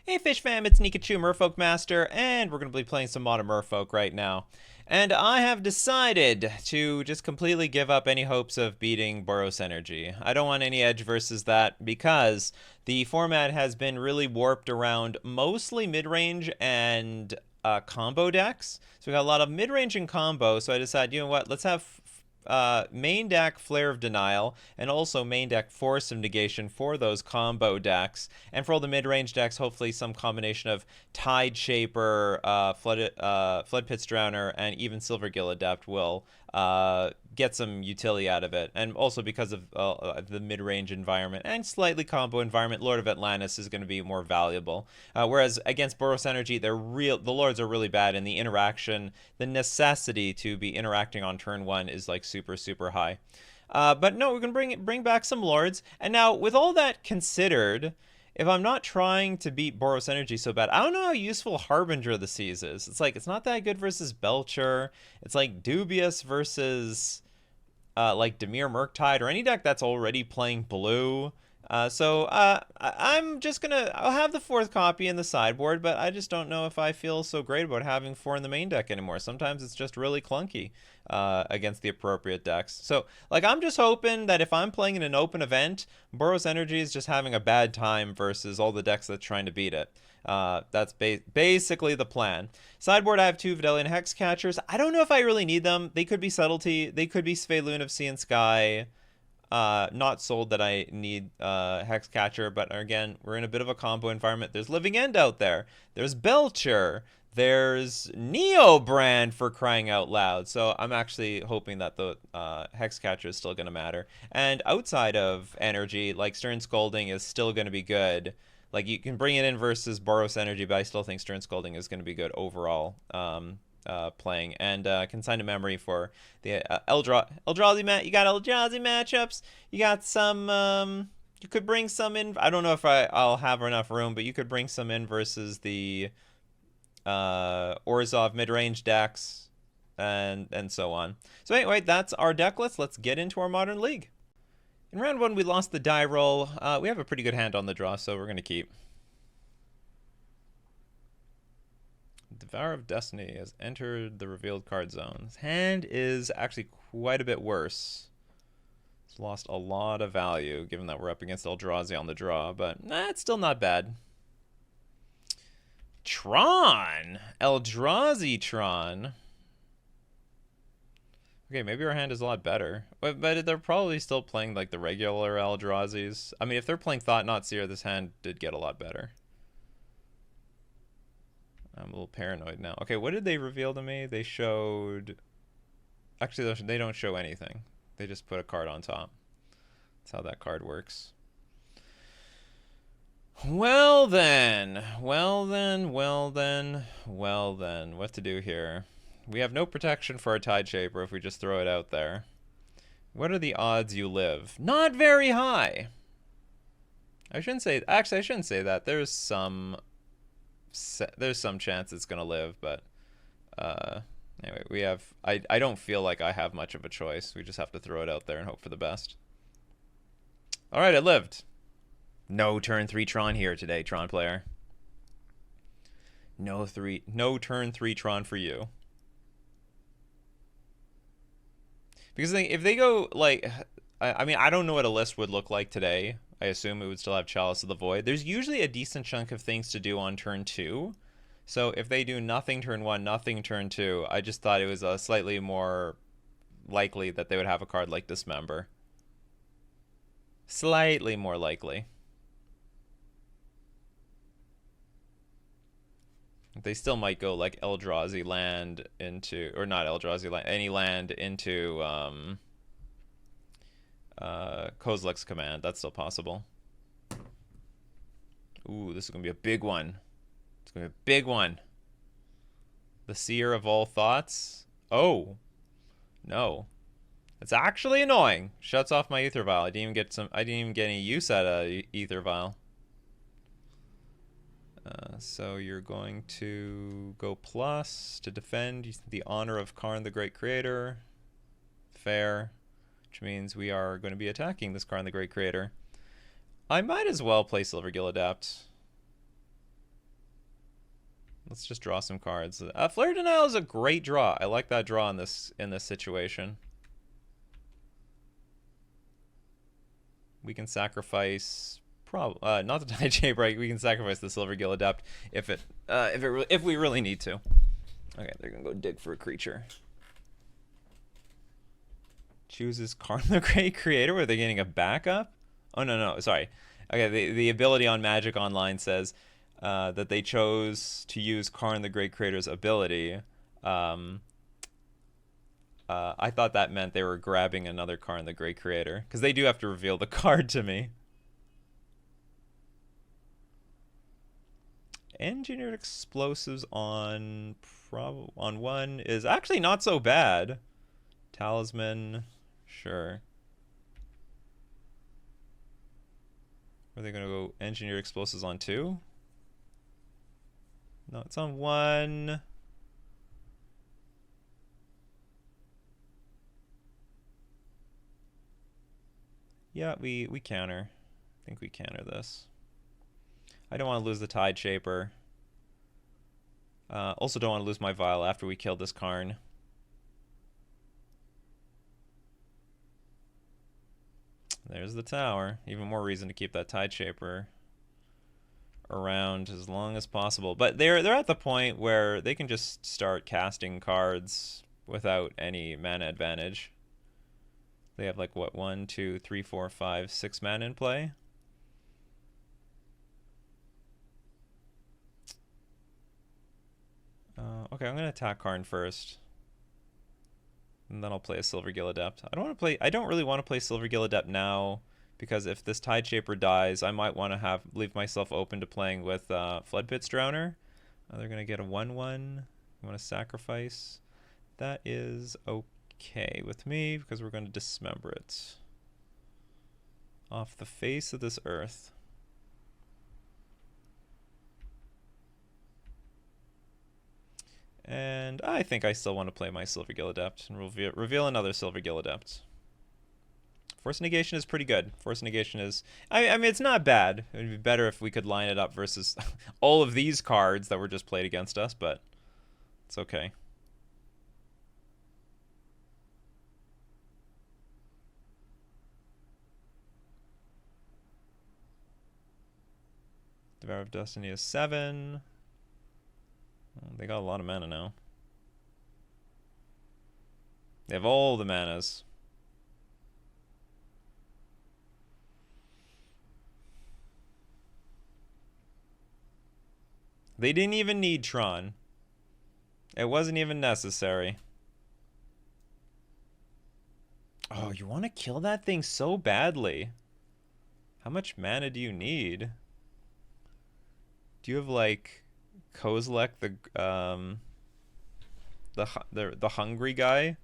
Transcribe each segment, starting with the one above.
Hey Fish fam, it's Nikachu, Merfolk Master, and we're going to be playing some Modern Merfolk right now. And I have decided to just completely give up any hopes of beating Boros Energy. I don't want any edge versus that because the format has been really warped around mostly mid-range and combo decks. So we got a lot of mid-range and combo, so I decided, you know what, let's have main deck Flare of Denial, and also main deck Force of Negation for those combo decks. And for all the mid-range decks, hopefully some combination of Tide Shaper, Flood Pit's Drowner, and even Silver Gill Adept will get some utility out of it. And also because of the mid-range environment and slightly combo environment, Lord of Atlantis is going to be more valuable. Whereas against Boros Energy, the Lords are really bad, and the interaction, the necessity to be interacting on turn one is like super, super high. But no, we're going to bring back some Lords. And now, with all that considered, if I'm not trying to beat Boros Energy so bad, I don't know how useful Harbinger of the Seas is. It's like, it's not that good versus Belcher. It's like dubious versus like Dimir Murktide or any deck that's already playing blue. I'm just gonna, I'll have the fourth copy in the sideboard, but I just don't know if I feel so great about having four in the main deck anymore. Sometimes it's just really clunky against the appropriate decks. So, like, I'm just hoping that if I'm playing in an open event, Boros Energy is just having a bad time versus all the decks that's trying to beat it. That's basically the plan. Sideboard, I have two Vidalian Hex Catchers. I don't know if I really need them. They could be Subtlety. They could be Svelune of Sea and Sky. Not sold that I need Hex Catcher, but again, we're in a bit of a combo environment. There's Living End out there. There's Belcher. There's Neo Brand, for crying out loud. So I'm actually hoping that the Hex Catcher is still going to matter. And outside of energy, like Stern Scolding is still going to be good. Like, you can bring it in versus Boros Energy, but I still think Stern Scolding is going to be good overall. Playing, and Consign to Memory for the Eldrazi you got Eldrazi matchups. You got some you could bring some in. I don't know if I'll have enough room, but you could bring some in versus the Orzhov mid-range decks, and so on. So anyway, that's our deck list. Let's get into our Modern League. In round one, we lost the die roll. We have a pretty good hand on the draw, so we're going to keep. Devourer of Destiny has entered the revealed card zone. His hand is actually quite a bit worse. It's lost a lot of value, given that we're up against Eldrazi on the draw, but it's still not bad. Tron! Eldrazi Tron. Okay, maybe our hand is a lot better. But they're probably still playing like the regular Eldrazi's. I mean, if they're playing Thought Knot Seer, this hand did get a lot better. I'm a little paranoid now. Okay, what did they reveal to me? They showed... Actually, they don't show anything. They just put a card on top. That's how that card works. Well then. Well then. What to do here? We have no protection for our Tide Shaper if we just throw it out there. What are the odds you live? Not very high. I shouldn't say... Actually, I shouldn't say that. There's some chance it's gonna live, but anyway, we have I don't feel like I have much of a choice. We just have to throw it out there and hope for the best. All right, it lived. No turn 3 Tron here today, Tron player. No turn 3 Tron for you. Because if they go like, I mean, I don't know what a list would look like today. I assume it would still have Chalice of the Void. There's usually a decent chunk of things to do on turn 2. So if they do nothing turn 1, nothing turn 2, I just thought it was slightly more likely that they would have a card like Dismember. Slightly more likely. They still might go like Eldrazi land into, or not Eldrazi land, any land into Kozilek's Command. That's still possible. Ooh, this is going to be a big one. It's going to be a big one. The Seer of All Thoughts. Oh. No. It's actually annoying. Shuts off my Ether Vial. I didn't even get any use out of Ether Vial. So you're going to go plus to defend the honor of Karn the Great Creator. Fair. Which means we are going to be attacking this Karn the Great Creator. I might as well play Silver Gill Adapt. Let's just draw some cards. Flare Denial is a great draw. I like that draw in this situation. We can sacrifice not the Tide Shaper. We can sacrifice the Silvergill Adept if we really need to. Okay, they're gonna go dig for a creature. Chooses Karn the Great Creator. Were they getting a backup? Oh no, sorry. Okay, the ability on Magic Online says that they chose to use Karn the Great Creator's ability. I thought that meant they were grabbing another Karn the Great Creator, because they do have to reveal the card to me. Engineered Explosives on one is actually not so bad. Talisman, sure. Are they gonna go Engineered Explosives on 2? No, it's on 1. Yeah, we counter. I think we counter this. I don't want to lose the Tide Shaper. Also don't want to lose my Vial after we kill this Karn. There's the tower. Even more reason to keep that Tide Shaper around as long as possible. But they're at the point where they can just start casting cards without any mana advantage. They have like what, 1, 2, 3, 4, 5, 6 mana in play. Okay, I'm gonna attack Karn first, and then I'll play a Silvergill Adept. I don't really want to play Silvergill Adept now, because if this Tide Shaper dies, I might want to leave myself open to playing with Floodpits Drowner. They're gonna get a 1/1. You want to sacrifice? That is okay with me, because we're going to dismember it off the face of this earth. And I think I still want to play my Silvergill Adept and reveal another Silvergill Adept. Force Negation is pretty good. Force Negation is... I mean, it's not bad. It would be better if we could line it up versus all of these cards that were just played against us, but it's okay. Devour of Destiny is 7. They got a lot of mana now. They have all the manas. They didn't even need Tron. It wasn't even necessary. Oh, you want to kill that thing so badly. How much mana do you need? Do you have like Kozilek, the hungry guy?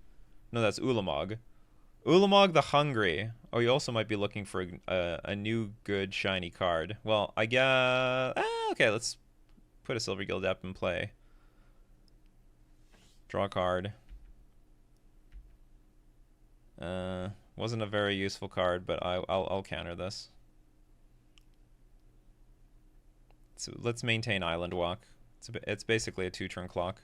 No, that's Ulamog. Ulamog the Hungry. Oh, you also might be looking for a new good shiny card. Well, I guess... okay, let's put a Silvergill Adept in play. Draw a card. Wasn't a very useful card, but I'll counter this. So let's maintain Island Walk. It's basically a 2-turn clock.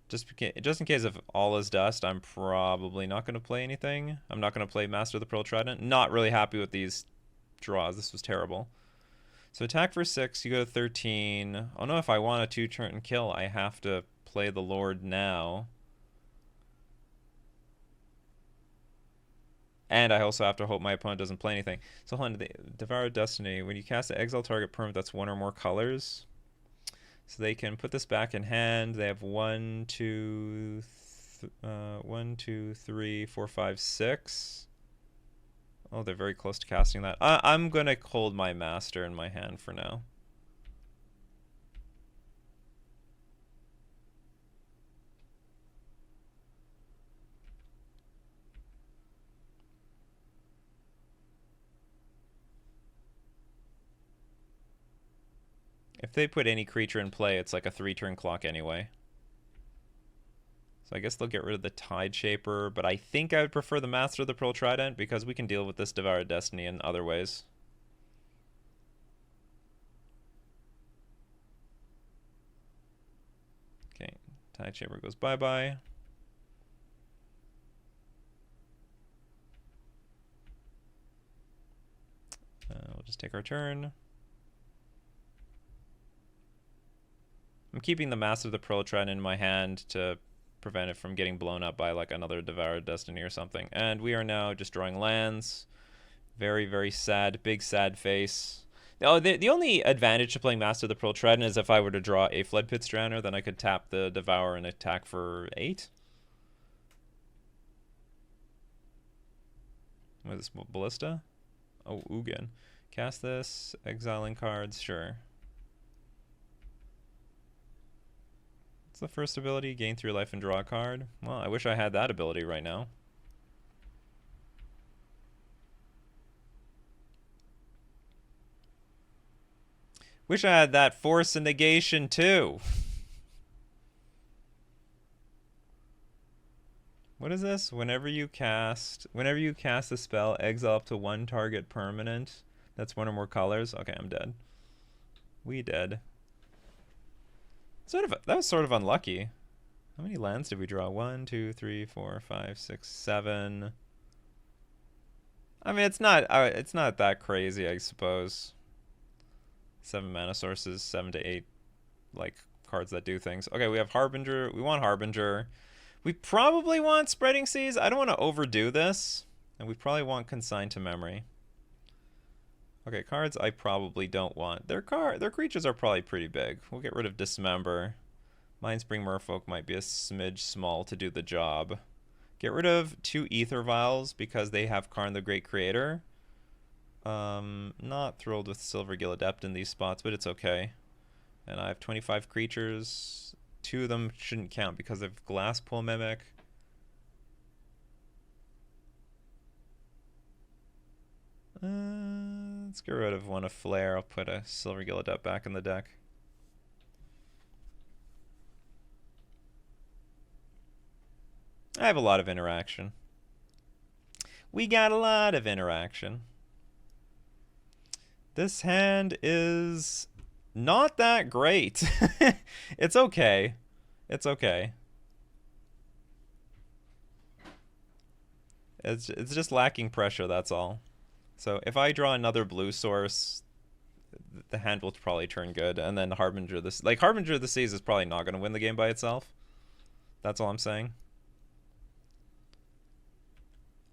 Just in case if all is dust, I'm probably not going to play anything. I'm not going to play Master of the Pearl Trident. Not really happy with these draws. This was terrible. So attack for 6, you go to 13. Oh no, if I want a 2-turn kill, I have to play the Lord now. And I also have to hope my opponent doesn't play anything. So hold on, the Devour Destiny, when you cast an exile target permanent that's 1 or more colors, so they can put this back in hand. They have 1, 2, 3, 4, 5, 6. Oh, they're very close to casting that. I'm going to hold my Master in my hand for now. If they put any creature in play, it's like a 3-turn clock anyway. So I guess they'll get rid of the Tide Shaper, but I think I would prefer the Master of the Pearl Trident because we can deal with this Devoured Destiny in other ways. Tide Chamber goes bye-bye. We'll just take our turn. I'm keeping the Mass of the Pearl Trident in my hand to prevent it from getting blown up by like another Devoured Destiny or something. And we are now just drawing lands. Very, very sad. Big sad face. Oh, the only advantage to playing Master of the Pearl Trident is if I were to draw a Flood Pits Drowner, then I could tap the Devour and attack for 8. What is this, Ballista? Oh, Ugin. Cast this, exiling cards, sure. What's the first ability? Gain 3 life and draw a card. Well, I wish I had that ability right now. Wish I had that force and negation too. What is this? Whenever you cast a spell, exile up to 1 target permanent. That's 1 or more colors. Okay, I'm dead. We dead. That was sort of unlucky. How many lands did we draw? 1, 2, 3, 4, 5, 6, 7. I mean, it's not that crazy, I suppose. 7 mana sources, 7 to 8 like cards that do things. Okay, we have Harbinger. We want Harbinger. We probably want Spreading Seas. I don't want to overdo this. And we probably want Consign to Memory. Okay, cards I probably don't want. Their creatures are probably pretty big. We'll get rid of Dismember. Mindspring Merfolk might be a smidge small to do the job. Get rid of 2 Ether Vials because they have Karn the Great Creator. Not thrilled with Silvergill Adept in these spots, but it's okay. And I have 25 creatures. 2 of them shouldn't count because of Glasspool Mimic. Let's get rid of 1 of Flare. I'll put a Silvergill Adept back in the deck. I have a lot of interaction. We got a lot of interaction. This hand is not that great. It's okay. It's okay. It's just lacking pressure, that's all. So if I draw another blue source, the hand will probably turn good. And then Harbinger of the Seas is probably not going to win the game by itself. That's all I'm saying.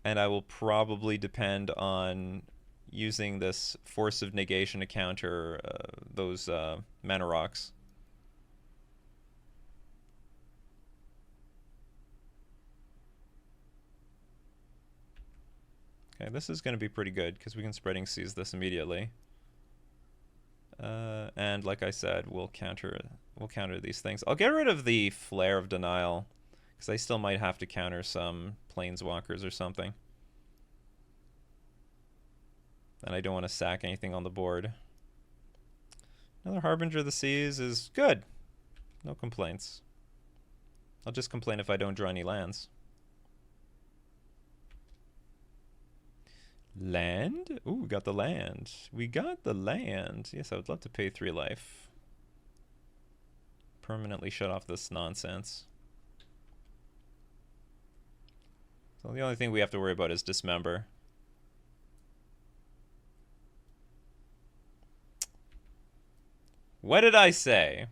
And I will probably depend on using this Force of Negation to counter those mana rocks. Okay, this is going to be pretty good because we can Spreading Seas this immediately. And like I said, we'll counter these things. I'll get rid of the Flare of Denial because I still might have to counter some Planeswalkers or something. And I don't want to sack anything on the board. Another Harbinger of the Seas is good. No complaints. I'll just complain if I don't draw any lands. Land? Ooh, we got the land. We got the land. Yes, I would love to pay 3 life. Permanently shut off this nonsense. So the only thing we have to worry about is Dismember. What did I say?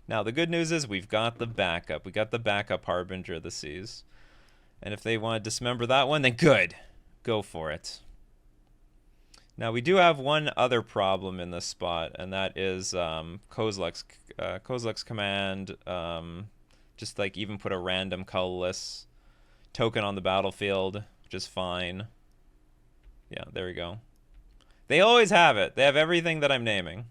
Now, the good news is we've got the backup. We got the backup Harbinger of the Seas. And if they want to dismember that one, then good. Go for it. Now, we do have one other problem in this spot, and that is Kozilek's command. Just like even put a random colorless token on the battlefield, which is fine. Yeah, there we go. They always have it. They have everything that I'm naming.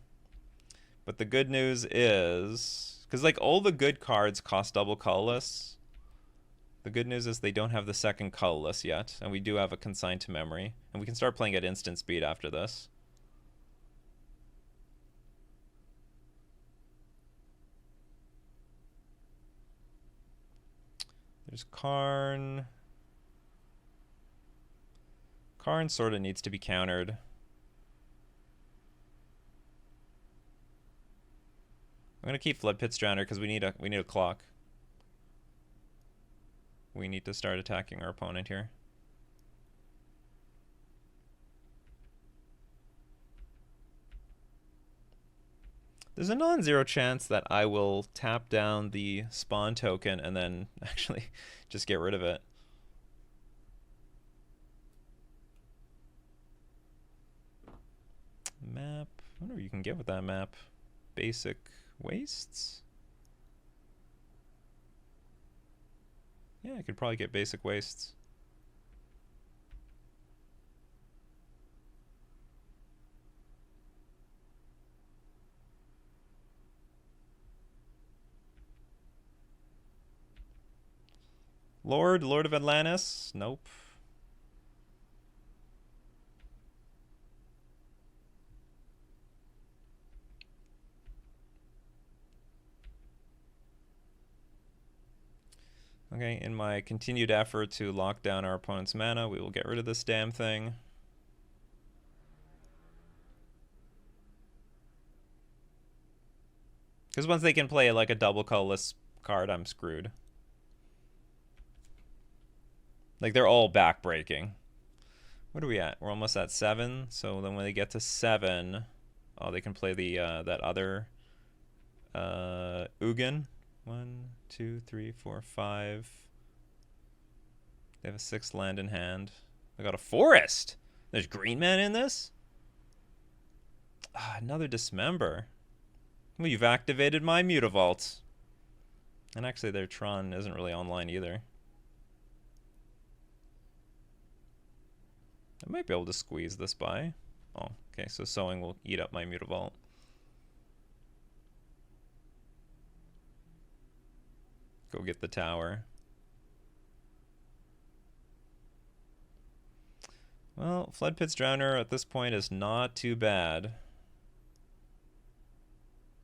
But the good news is, because like all the good cards cost double colorless, the good news is they don't have the second colorless yet, and we do have a Consign to Memory, and we can start playing at instant speed after this. There's Karn. Karn sort of needs to be countered. I'm gonna keep Flood Pits Drowner because we need a clock. we need to start attacking our opponent here. There's a non-zero chance that I will tap down the spawn token and then actually just get rid of it. Map. I wonder what you can get with that map. Basic wastes? Yeah, I could probably get basic wastes. Lord of Atlantis? Nope. Okay, in my continued effort to lock down our opponent's mana, we will get rid of this damn thing. Because once they can play like a double colorless card, I'm screwed. Like, they're all backbreaking. What are we at? We're almost at 7. So then when they get to 7, oh, they can play the that other Ugin. 1, 2, 3, 4, 5. They have a 6th land in hand. I got a forest. There's green man in this? Ah, another dismember. Well, you've activated my Mutavault. And actually their Tron isn't really online either. I might be able to squeeze this by. Oh, okay, so sowing will eat up my Mutavault. Go get the tower. Well, Flood Pit's Drowner at this point is not too bad.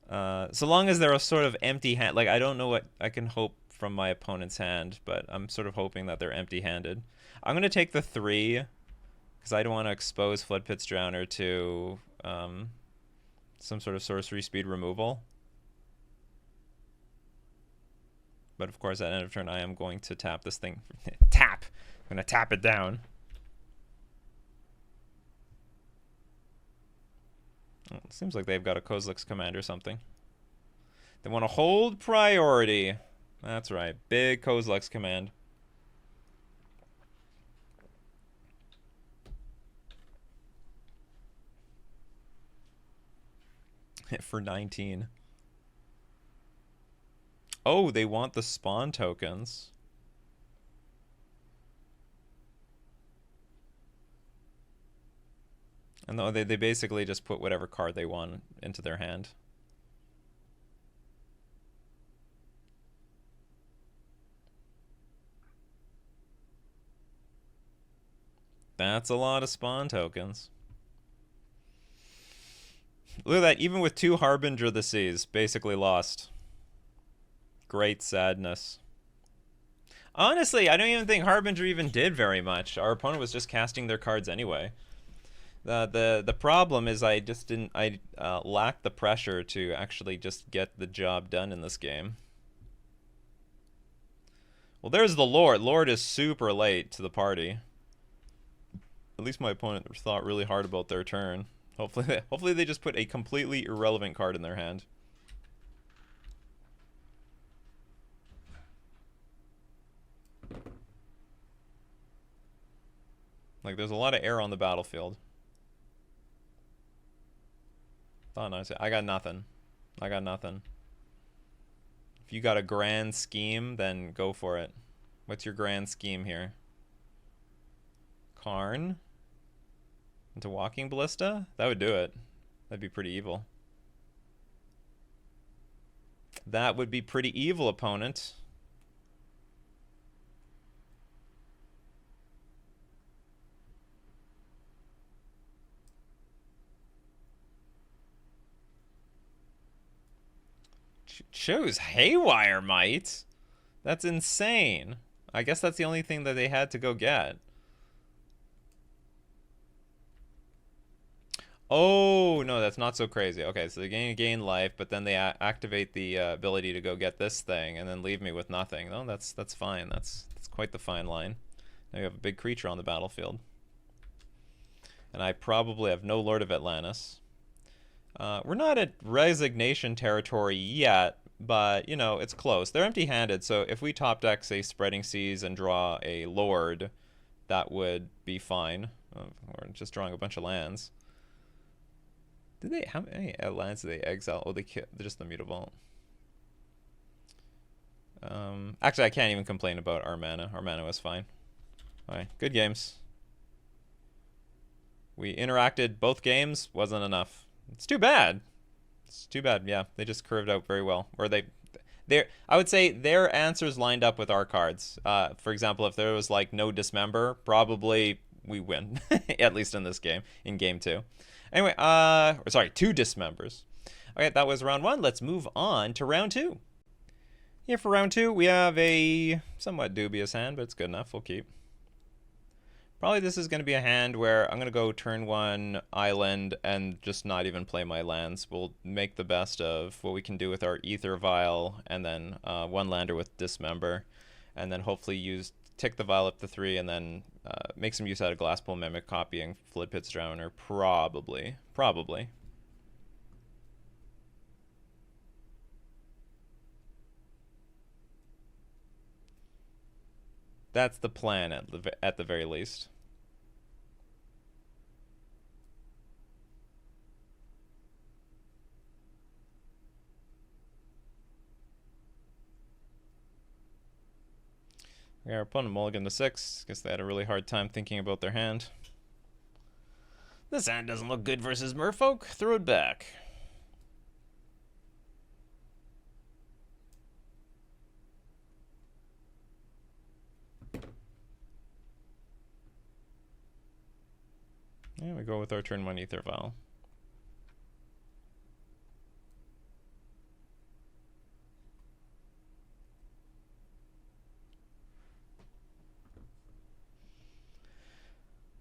So long as they're a sort of empty hand. Like, I don't know what I can hope from my opponent's hand, but I'm sort of hoping that they're empty-handed. I'm going to take the 3, because I don't want to expose Flood Pit's Drowner to some sort of sorcery speed removal. But of course, at end of turn, I am going to tap this thing. Tap! I'm going to tap it down. Oh, it seems like they've got a Kozilek's command or something. They want to hold priority. That's right. Big Kozilek's command. For 19. Oh, they want the spawn tokens. And they basically just put whatever card they want into their hand. That's a lot of spawn tokens. Look at that, even with 2 Harbinger of the Seas, basically lost. Great sadness. Honestly, I don't even think Harbinger even did very much. Our opponent was just casting their cards anyway. The problem is I lacked the pressure to actually just get the job done in this game. Well, there's the Lord. Lord is super late to the party. At least my opponent thought really hard about their turn. Hopefully they just put a completely irrelevant card in their hand. Like, there's a lot of air on the battlefield. Oh, no, I got nothing. I got nothing. If you got a grand scheme, then go for it. What's your grand scheme here? Karn? Into Walking Ballista? That would do it. That'd be pretty evil. That would be pretty evil, opponent. Chose Haywire Might? That's insane. I guess that's the only thing that they had to go get. Oh, no, that's not so crazy. Okay, so they gain life, but then they activate the ability to go get this thing and then leave me with nothing. No, that's fine. That's quite the fine line. Now you have a big creature on the battlefield. And I probably have no Lord of Atlantis. We're not at resignation territory yet, but, you know, it's close. They're empty-handed, so if we top deck, say, Spreading Seas and draw a Lord, that would be fine. We're just drawing a bunch of lands. How many lands did they exile? Oh, they're just the Mutavault. Actually, I can't even complain about our mana. Our mana was fine. Alright, good games. We interacted both games, wasn't enough. It's too bad. It's too bad, yeah. They just curved out very well. Or I would say their answers lined up with our cards. For example, if there was like no Dismember, probably we win. At least in this game, in game 2. Anyway, sorry, 2 Dismembers. Okay, that was round 1. Let's move on to round 2. Here for round 2, we have a somewhat dubious hand, but it's good enough. We'll keep. Probably this is going to be a hand where I'm going to go turn 1 island and just not even play my lands. We'll make the best of what we can do with our Ether Vial and then 1 lander with Dismember. And then hopefully tick the Vial up to 3 and then make some use out of Glasspool Mimic, copying Flood Pit's Drowner. Probably. That's the plan at the very least. Our opponent mulliganed to 6. Guess they had a really hard time thinking about their hand. This hand doesn't look good versus Merfolk. Throw it back. And we go with our turn 1 Ether Vial.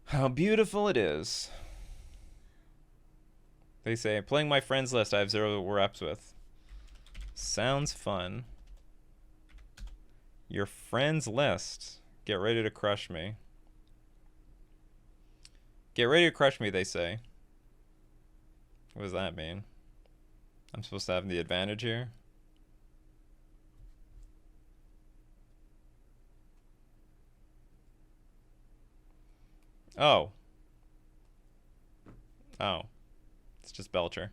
How beautiful it is. They say, playing my friends list I have 0 reps with. Sounds fun. Your friends list. Get ready to crush me. Get ready to crush me, they say. What does that mean? I'm supposed to have the advantage here? Oh. It's just Belcher.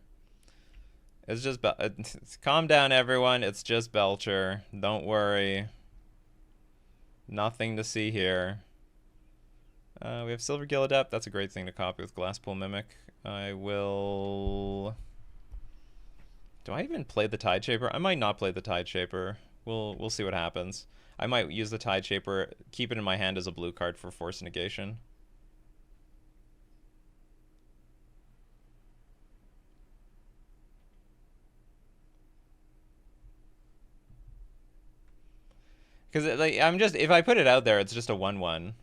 It's just calm down, everyone. It's just Belcher. Don't worry. Nothing to see here. We have Silvergill Adept. That's a great thing to copy with Glasspool Mimic. I will... Do I even play the Tide Shaper? I might not play the Tide Shaper. We'll see what happens. I might use the Tide Shaper, keep it in my hand as a blue card for Force Negation. Because like, if I put it out there, it's just a 1/1.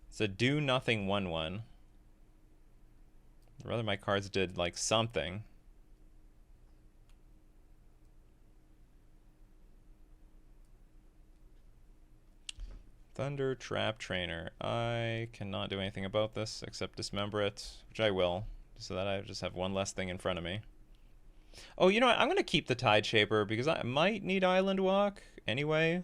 It's a do nothing 1/1. Rather my cards did like something. Thunder Trap Trainer. I cannot do anything about this except dismember it, which I will, so that I just have one less thing in front of me. Oh, you know what? I'm going to keep the Tide Shaper because I might need Island Walk anyway.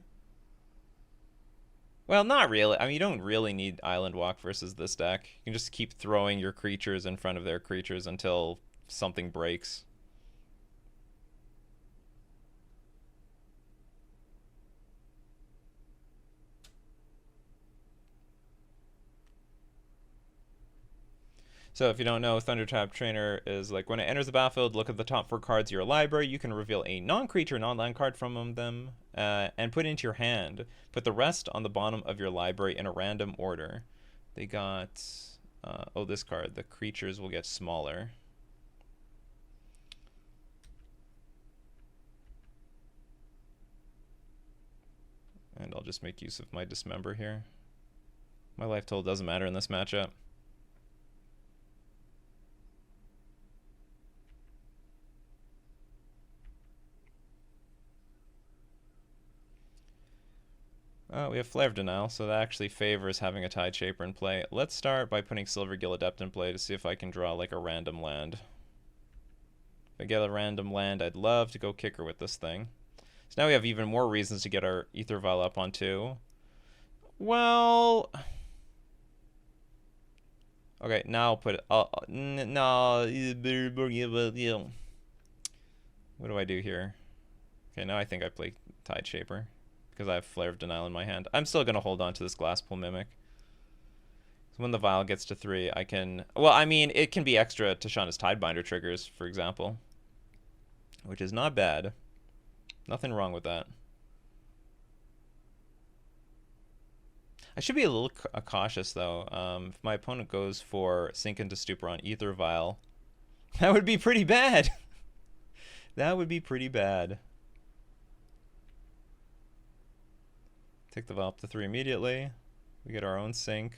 Well, not really. I mean, you don't really need Island Walk versus this deck. You can just keep throwing your creatures in front of their creatures until something breaks. So if you don't know, Thunder Trap Trainer is like when it enters the battlefield, look at the top 4 cards of your library. You can reveal a non-creature, non-land card from them and put it into your hand. Put the rest on the bottom of your library in a random order. They got, oh, this card. The creatures will get smaller. And I'll just make use of my Dismember here. My life total doesn't matter in this matchup. We have Flare of Denial, so that actually favors having a Tide Shaper in play. Let's start by putting Silver Gill Adept in play to see if I can draw like a random land. If I get a random land, I'd love to go kicker with this thing. So now we have even more reasons to get our Ether Vial up on 2. Well... Okay, now I'll put it... no... What do I do here? Okay, now I think I play Tide Shaper, because I have Flare of Denial in my hand. I'm still going to hold on to this Glasspool Mimic. So when the Vial gets to 3, I can... Well, I mean, it can be extra to Shauna's Tidebinder triggers, for example. Which is not bad. Nothing wrong with that. I should be a little cautious, though. If my opponent goes for Sink into Stupor on Ether Vial, that would be pretty bad. That would be pretty bad. Take the Vial up to 3 immediately. We get our own Sink.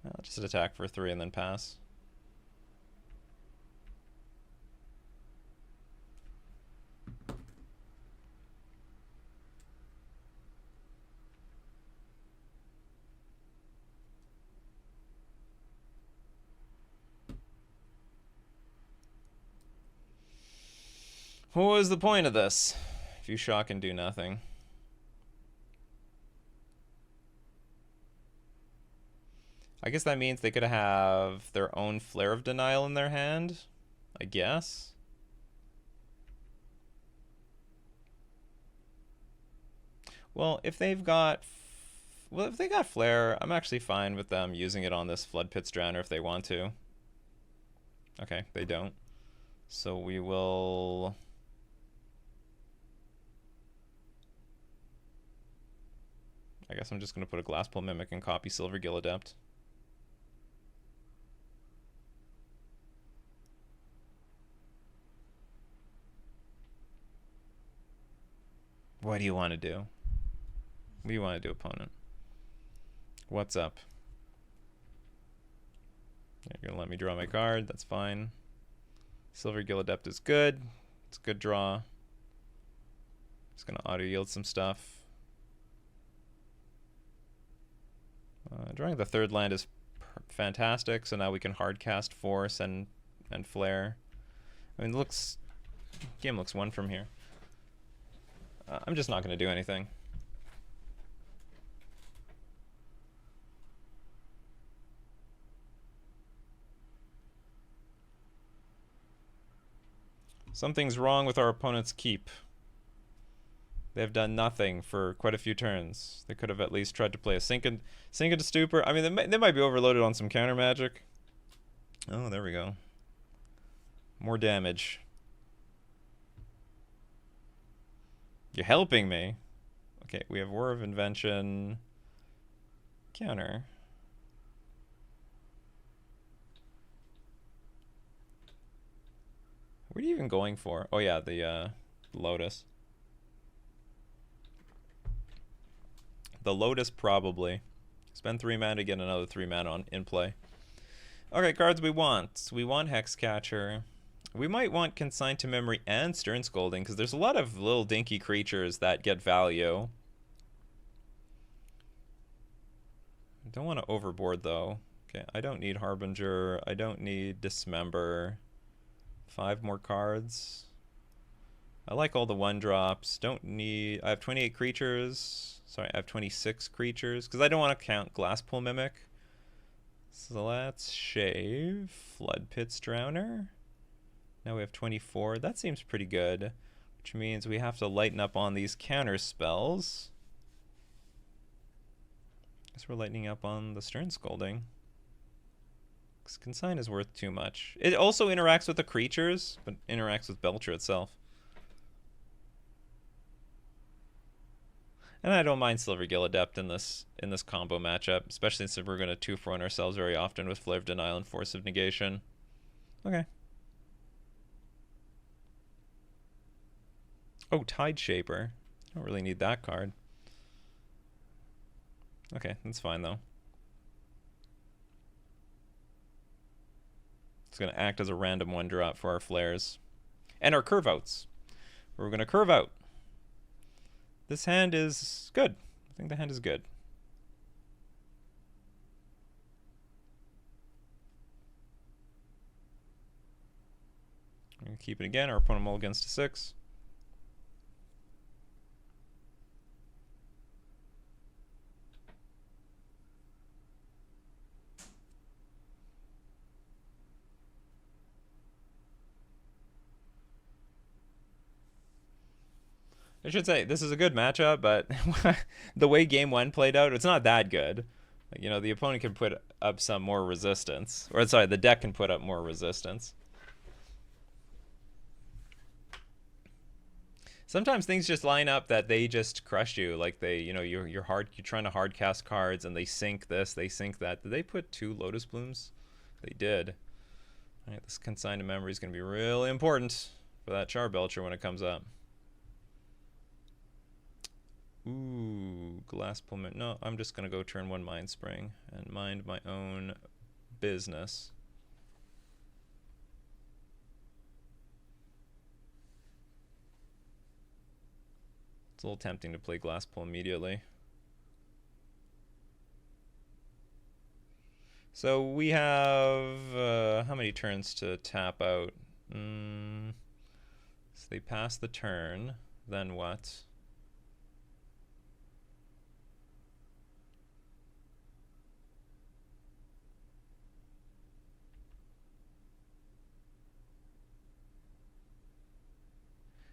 I'll just attack for 3 and then pass. What was the point of this? If you shock and do nothing. I guess that means they could have their own Flare of Denial in their hand, I guess. Well, if they've got... Well, if they got Flare, I'm actually fine with them using it on this Flood Pits Drowner if they want to. Okay, they don't. So we will... I guess I'm just going to put a Glasspool Mimic and copy Silver Gill Adept. What do you want to do? What do you want to do, opponent? What's up? You're going to let me draw my card. That's fine. Silver Gill Adept is good. It's a good draw. Just going to auto-yield some stuff. Drawing the 3rd land is fantastic, so now we can hardcast Force and Flare. I mean, game looks 1 from here. I'm just not going to do anything. Something's wrong with our opponent's keep. They've done nothing for quite a few turns. They could have at least tried to play a Sink into Stupor. I mean, they might be overloaded on some counter magic. Oh, there we go. More damage. You're helping me. Okay, we have War of Invention. Counter. What are you even going for? Oh yeah, the Lotus. The Lotus probably. Spend 3 mana to get another 3 mana in play. Okay, cards we want. We want Hexcatcher. We might want Consigned to Memory and Stern Scolding, because there's a lot of little dinky creatures that get value. I don't want to overboard, though. Okay, I don't need Harbinger. I don't need Dismember. 5 more cards. I like all the 1-drops. Don't need... I have 28 creatures. Sorry, I have 26 creatures, because I don't want to count Glasspool Mimic. So let's shave Flood Pits Drowner. Now we have 24. That seems pretty good, which means we have to lighten up on these counter spells. Guess we're lightening up on the Stern Scolding. Because Consign is worth too much. It also interacts with the creatures, but interacts with Belcher itself. And I don't mind Silver Gill Adept in this combo matchup, especially since we're going to 2-for-1 ourselves very often with Flare of Denial and Force of Negation. Okay. Oh, Tide Shaper. I don't really need that card. Okay, that's fine though. It's going to act as a random 1-drop for our flares. And our curve outs. We're going to curve out. This hand is good. I think the hand is good. Keep it again. Our opponent mulligans to 6. I should say this is a good matchup, but the way game 1 played out, it's not that good. You know, the opponent can put up some more resistance, or sorry, the deck can put up more resistance. Sometimes things just line up that they just crush you. Like you're trying to hard cast cards, and they sink this, they sink that. Did they put 2 Lotus Blooms? They did. All right, this consigned to memory is going to be really important for that Charbelcher when it comes up. Ooh, Glass Plummet. No, I'm just going to go turn 1 Mind Spring and mind my own business. It's a little tempting to play Glass Pull immediately. So we have how many turns to tap out? So they pass the turn, then what?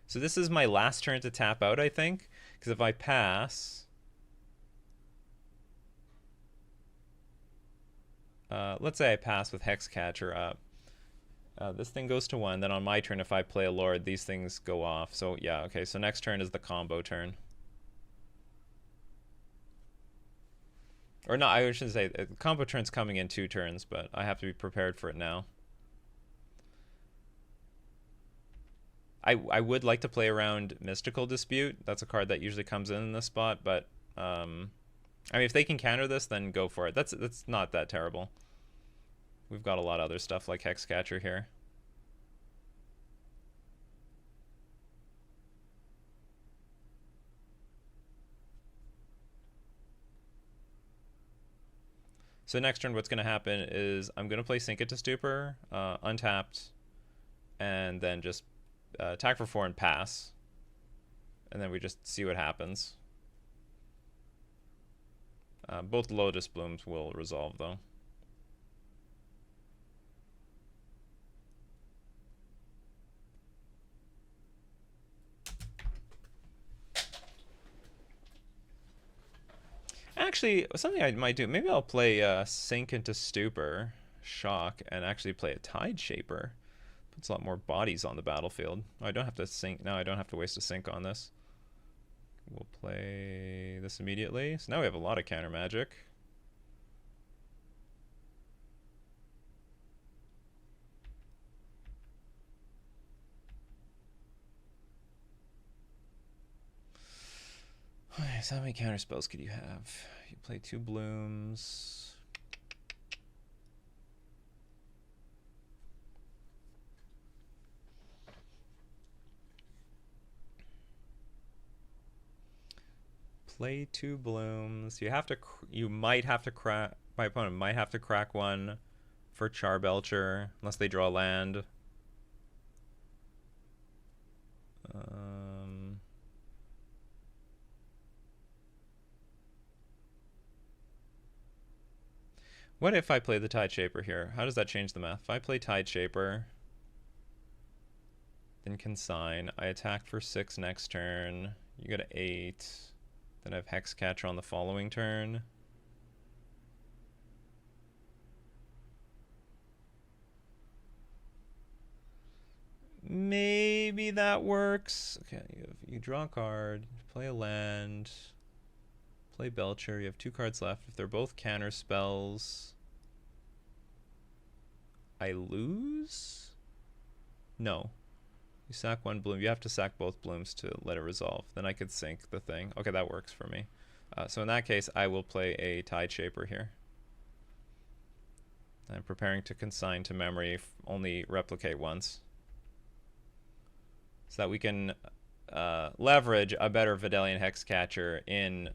So this is my last turn to tap out, I think, because if I pass, let's say I pass with Hexcatcher up. This thing goes to 1, then on my turn, if I play a Lord, these things go off. So yeah, okay, so next turn is the combo turn. Or no, I shouldn't say, the combo turn's coming in 2 turns, but I have to be prepared for it now. I would like to play around Mystical Dispute. That's a card that usually comes in this spot, but I mean, if they can counter this, then go for it. That's not that terrible. We've got a lot of other stuff like Hexcatcher here. So next turn, what's going to happen is I'm going to play Sink It to Stupor, untapped, and then just attack for 4 and pass. And then we just see what happens. Both Lotus Blooms will resolve, though. Actually, something I might do, maybe I'll play Sink into Stupor, Shock, and actually play a Tide Shaper. Puts a lot more bodies on the battlefield. Oh, I don't have to sink. No, I don't have to waste a sink on this. We'll play this immediately. So now we have a lot of counter magic. So how many counter spells could you have? You play 2 blooms. Play 2 blooms. You might have to crack. My opponent might have to crack 1 for Charbelcher unless they draw land. What if I play the Tide Shaper here? How does that change the math? If I play Tide Shaper, then consign, I attack for 6 next turn. You go to 8. Then I have Hexcatcher on the following turn. Maybe that works. Okay, you draw a card, play a land, play Belcher. You have 2 cards left. If they're both counter spells, I lose? No. You sack 1 bloom. You have to sack both blooms to let it resolve. Then I could sink the thing. Okay, that works for me. So in that case, I will play a Tide Shaper here. I'm preparing to consign to memory, only replicate once. So that we can leverage a better Vidalian Hexcatcher in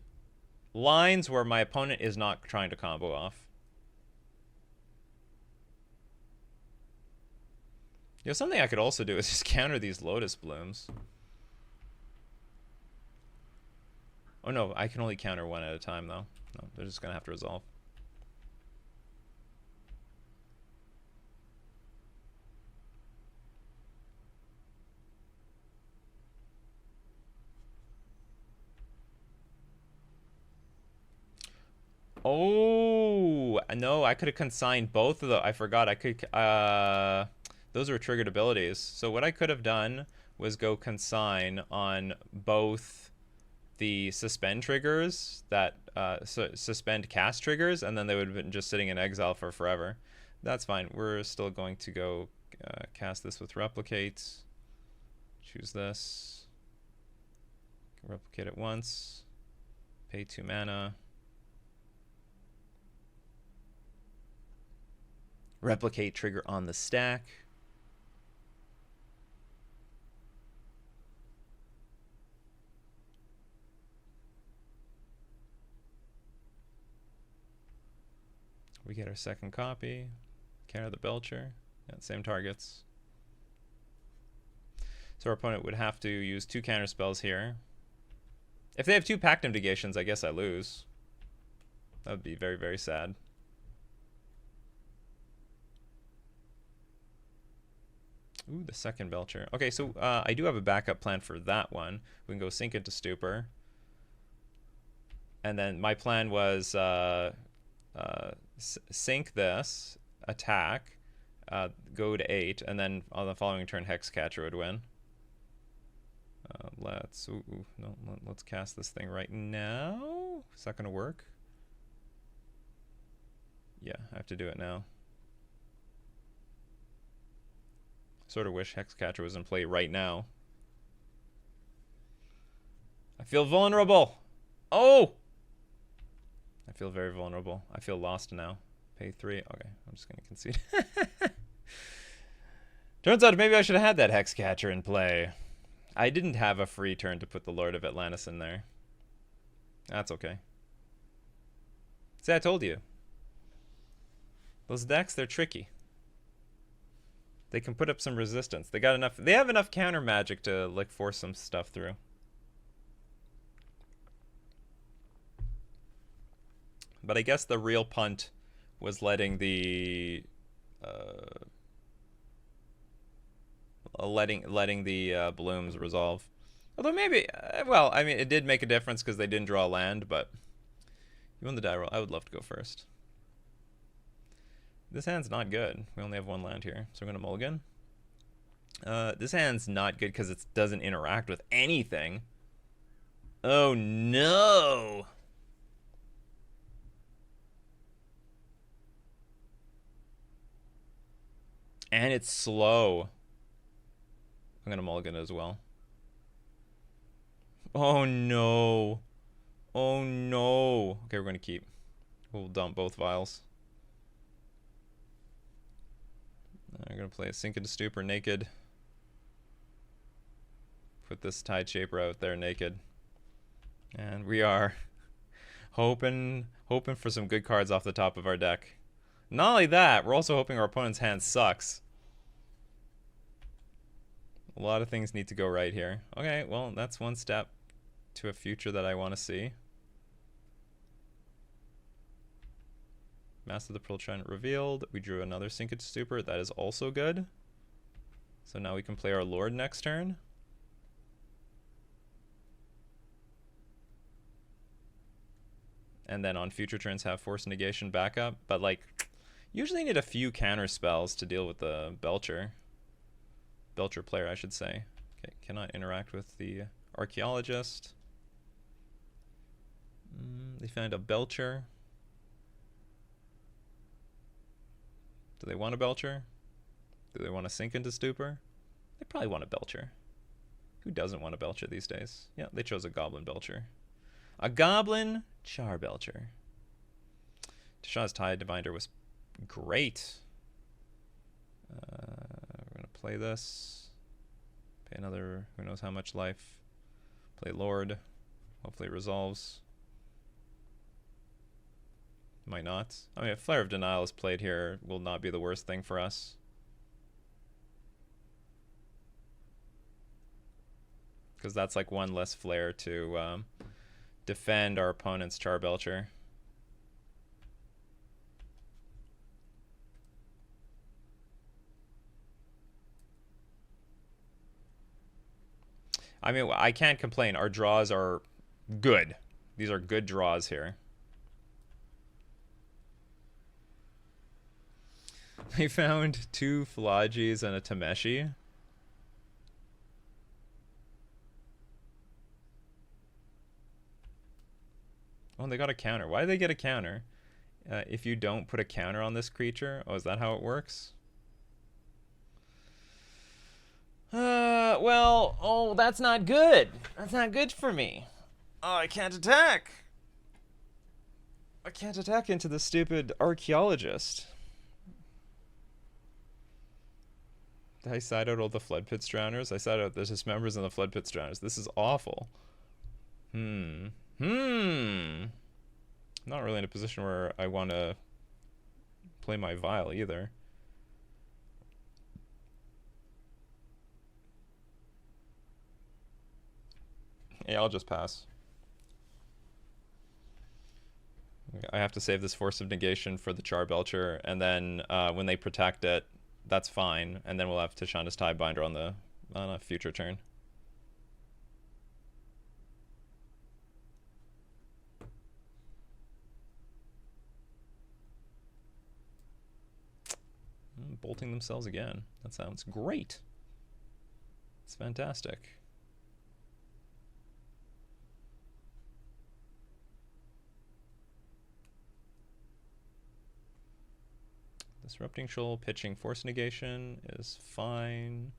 lines where my opponent is not trying to combo off. You know, something I could also do is just counter these Lotus Blooms. Oh no, I can only counter one at a time though. No, they're just gonna have to resolve. Oh no, I could have consigned both of them. I forgot I could. Those were triggered abilities. So what I could have done was go consign on both the suspend triggers that suspend cast triggers, and then they would have been just sitting in exile for forever. That's fine. We're still going to go cast this with replicate. Choose this. Replicate it once. Pay 2 mana. Replicate trigger on the stack. We get our second copy. Counter the Belcher. Yeah, same targets. So our opponent would have to use 2 counter spells here. If they have 2 Pactum Negations, I guess I lose. That would be very, very sad. Ooh, the second Belcher. Okay, so I do have a backup plan for that one. We can go Sink into Stupor. And then my plan was sink this, attack, go to 8, and then on the following turn Hexcatcher would win. Let's cast this thing right now. Is that gonna work? Yeah, I have to do it now. Sort of wish Hexcatcher was in play right now. I feel vulnerable. Oh! I feel very vulnerable. I feel lost now. Pay 3. Okay, I'm just going to concede. Turns out maybe I should have had that Hexcatcher in play. I didn't have a free turn to put the Lord of Atlantis in there. That's okay. See, I told you. Those decks, they're tricky. They can put up some resistance. They have enough counter magic to like force some stuff through. But I guess the real punt was letting the blooms resolve. Although maybe, well, I mean, it did make a difference because they didn't draw land, but you won the die roll. I would love to go first. This hand's not good. We only have 1 land here, so we're going to mulligan. This hand's not good because it doesn't interact with anything. Oh, no! And it's slow. I'm going to mulligan as well. Oh, no. Oh, no. Okay, we're going to keep. We'll dump both vials. I'm going to play a Sink into Stupor naked. Put this Tide Shaper out there naked. And we are hoping for some good cards off the top of our deck. Not only that, we're also hoping our opponent's hand sucks. A lot of things need to go right here. Okay, well, that's one step to a future that I want to see. Master of the Pearl Trident revealed. We drew another Sink into Stupor. That is also good. So now we can play our Lord next turn. And then on future turns have Force Negation backup. But like, usually need a few counter spells to deal with the Belcher. Belcher player, I should say. Okay, cannot interact with the Archaeologist. They found a Belcher. Do they want a Belcher? Do they want to Sink into Stupor? They probably want a Belcher. Who doesn't want a Belcher these days? Yeah, they chose a Goblin Belcher. A Goblin Char Belcher. Tasha's Tide Divinder was great. We're going to play this. Pay another who knows how much life. Play Lord. Hopefully it resolves. Might not. I mean, a Flare of Denial is played here will not be the worst thing for us. Because that's like one less flare to defend our opponent's Charbelcher. I mean, I can't complain. Our draws are good. These are good draws here. They found 2 Philogis and a Tameshi. Oh, they got a counter. Why did they get a counter? If you don't put a counter on this creature? Oh, is that how it works? Well, oh, that's not good. That's not good for me. Oh, I can't attack. I can't attack into the stupid archaeologist. Did I side out all the Flood Pits Drowners? I side out the Dismembers and the Flood Pits Drowners. This is awful. I'm not really in a position where I want to play my Vial either. Yeah, I'll just pass. I have to save this Force of Negation for the Charbelcher, and then when they protect it, that's fine. And then we'll have Tashanda's Tidebinder on a future turn. Bolting themselves again. That sounds great. It's fantastic. Disrupting Shoal, pitching Force Negation is fine.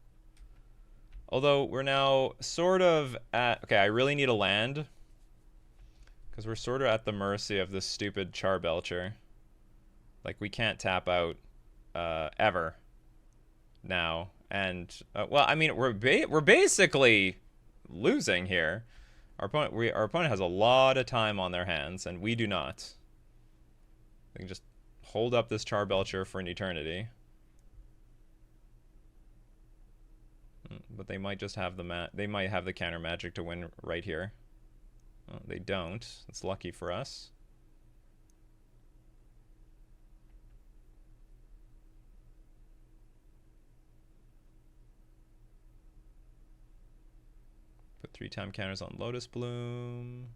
Although we're now sort of at... Okay, I really need a land. Because we're sort of at the mercy of this stupid Charbelcher. Like, we can't tap out ever now. And, well, I mean, we're basically losing here. Our opponent has a lot of time on their hands, and we do not. They can just hold up this Charbelcher for an eternity. But they might just have they might have the counter magic to win right here. Well, they don't. It's lucky for us. Put 3-time counters on Lotus Bloom.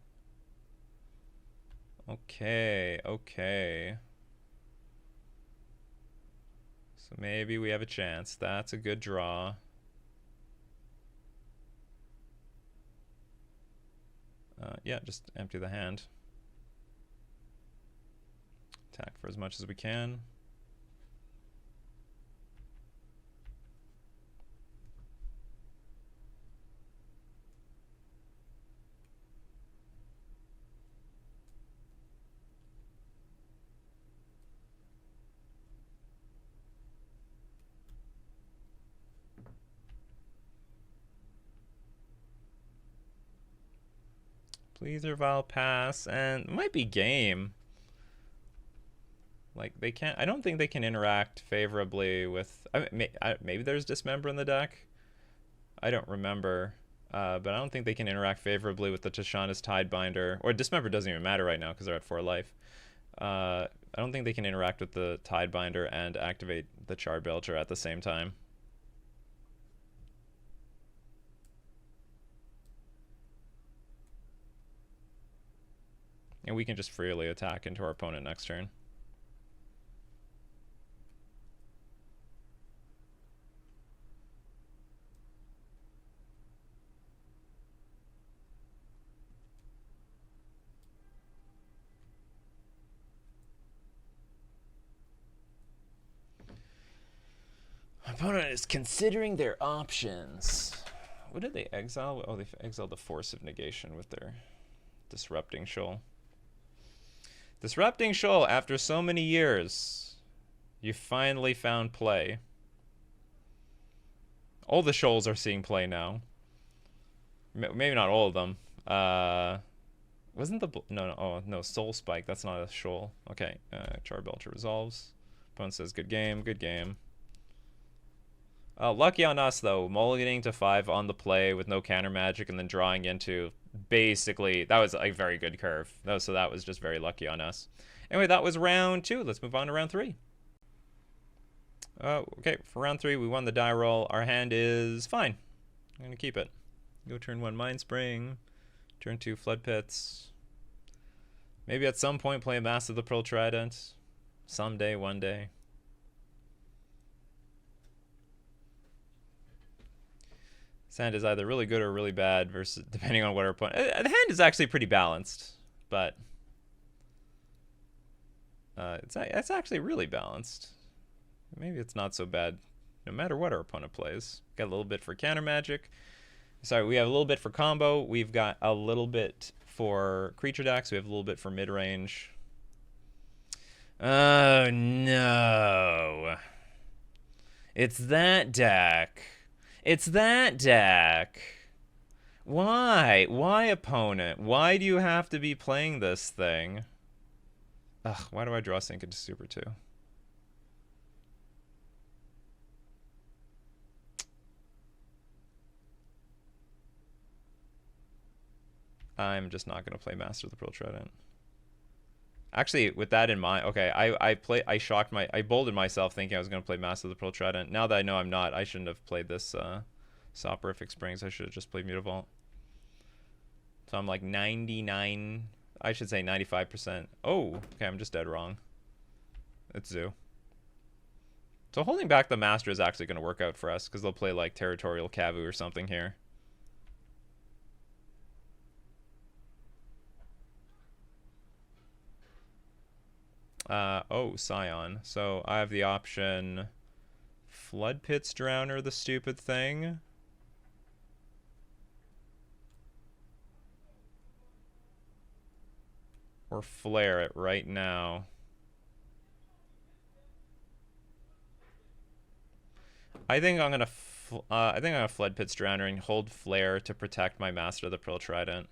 Okay, okay. So maybe we have a chance. That's a good draw. Yeah, just empty the hand. Attack for as much as we can. Please Vial pass, and it might be game. Like, they can't... I don't think they can interact favorably with... maybe there's Dismember in the deck? I don't remember. But I don't think they can interact favorably with the Tashanda's Tidebinder. Or Dismember doesn't even matter right now because they're at 4 life. I don't think they can interact with the Tidebinder and activate the Charbelcher at the same time. And we can just freely attack into our opponent next turn. My opponent is considering their options. What did they exile? Oh, they exiled the Force of Negation with their Disrupting Shoal. Disrupting Shoal, after so many years, you finally found play. All the Shoals are seeing play now. Maybe not all of them. Wasn't the... No, oh, no, Soul Spike. That's not a shoal. Okay, Charbelcher resolves. Opponent says, good game, good game. Lucky on us, though. Mulliganing to 5 on the play with no counter magic and then drawing into... Basically, that was a very good curve. So that was just very lucky on us. Anyway, that was round 2. Let's move on to round 3. Okay, for round 3, we won the die roll. Our hand is fine. I'm going to keep it. Go turn 1 Mind Spring. Turn 2 Flood Pits. Maybe at some point play a Master of the Pearl Trident. Someday, one day. This hand is either really good or really bad, versus depending on what our opponent... The hand is actually pretty balanced, but... it's actually really balanced. Maybe it's not so bad no matter what our opponent plays. Got a little bit for counter magic. Sorry, we have a little bit for combo. We've got a little bit for creature decks. We have a little bit for mid-range. Oh, no. It's that deck. It's that deck. Why? Why, opponent? Why do you have to be playing this thing? Ugh, why do I draw Sink into Super 2? I'm just not going to play Master of the Pearl Trident. Actually, with that in mind, okay, I bolded myself thinking I was going to play Master of the Pearl Trident. Now that I know I'm not, I shouldn't have played this Soporific Springs. I should have just played Mutavault. So I'm like 99, I should say 95%. Oh, okay, I'm just dead wrong. It's Zoo. So holding back the Master is actually going to work out for us, because they'll play like Territorial Kavu or something here. Oh, Scion. So I have the option Flood Pits Drowner, the stupid thing. Or Flare it right now. I think I'm gonna Flood Pits Drowner and hold Flare to protect my Master of the Pearl Trident.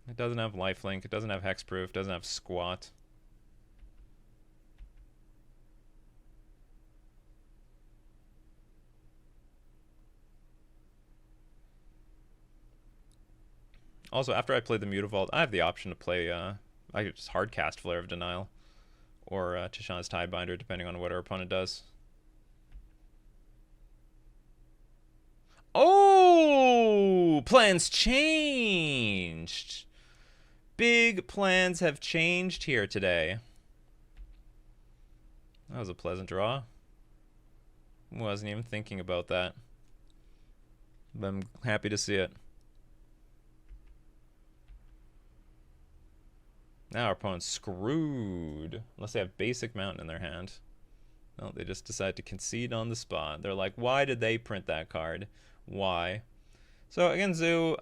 It doesn't have lifelink, it doesn't have hexproof, doesn't have squat. Also, after I play the Mutavault, I have the option to play, I could just hardcast Flare of Denial. Or Tishana's Tidebinder, depending on what our opponent does. Oh! Plans changed! Big plans have changed here today. That was a pleasant draw. Wasn't even thinking about that. But I'm happy to see it. Now our opponent's screwed. Unless they have Basic Mountain in their hand. No, they just decide to concede on the spot. They're like, why did they print that card? Why? So again, Zoo,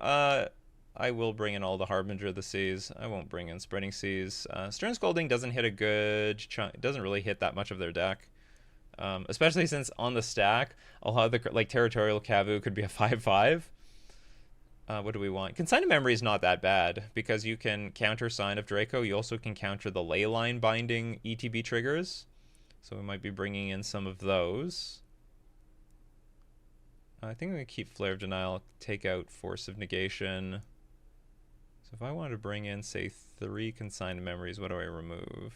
I will bring in all the Harbinger of the Seas. I won't bring in Spreading Seas. Stern Scolding doesn't hit a good chunk. It doesn't really hit that much of their deck. Especially since on the stack, a lot of the, like, Territorial Kavu could be a 5/5. What do we want? Consigned Memory is not that bad, because you can counter Sign of Draco. You also can counter the Leyline binding ETB triggers. So we might be bringing in some of those. I think I'm going to keep Flare of Denial, take out Force of Negation. So if I wanted to bring in, say, 3 Consigned Memories, what do I remove?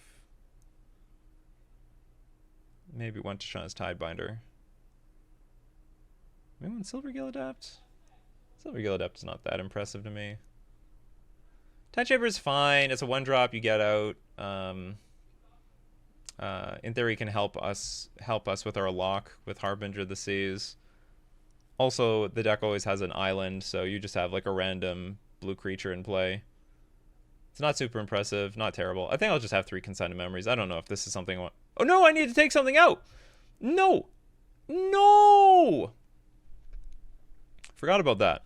Maybe 1 Tishana's Tidebinder. Maybe 1 Silvergill Adept? Silvergill Adept is not that impressive to me. Tideshaper is fine. It's a 1-drop you get out. In theory, can help us with our lock with Harbinger of the Seas. Also, the deck always has an island, so you just have like a random blue creature in play. It's not super impressive, not terrible. I think I'll just have 3 Consigned Memories. I don't know if this is something I want. Oh no, I need to take something out! No! No! Forgot about that.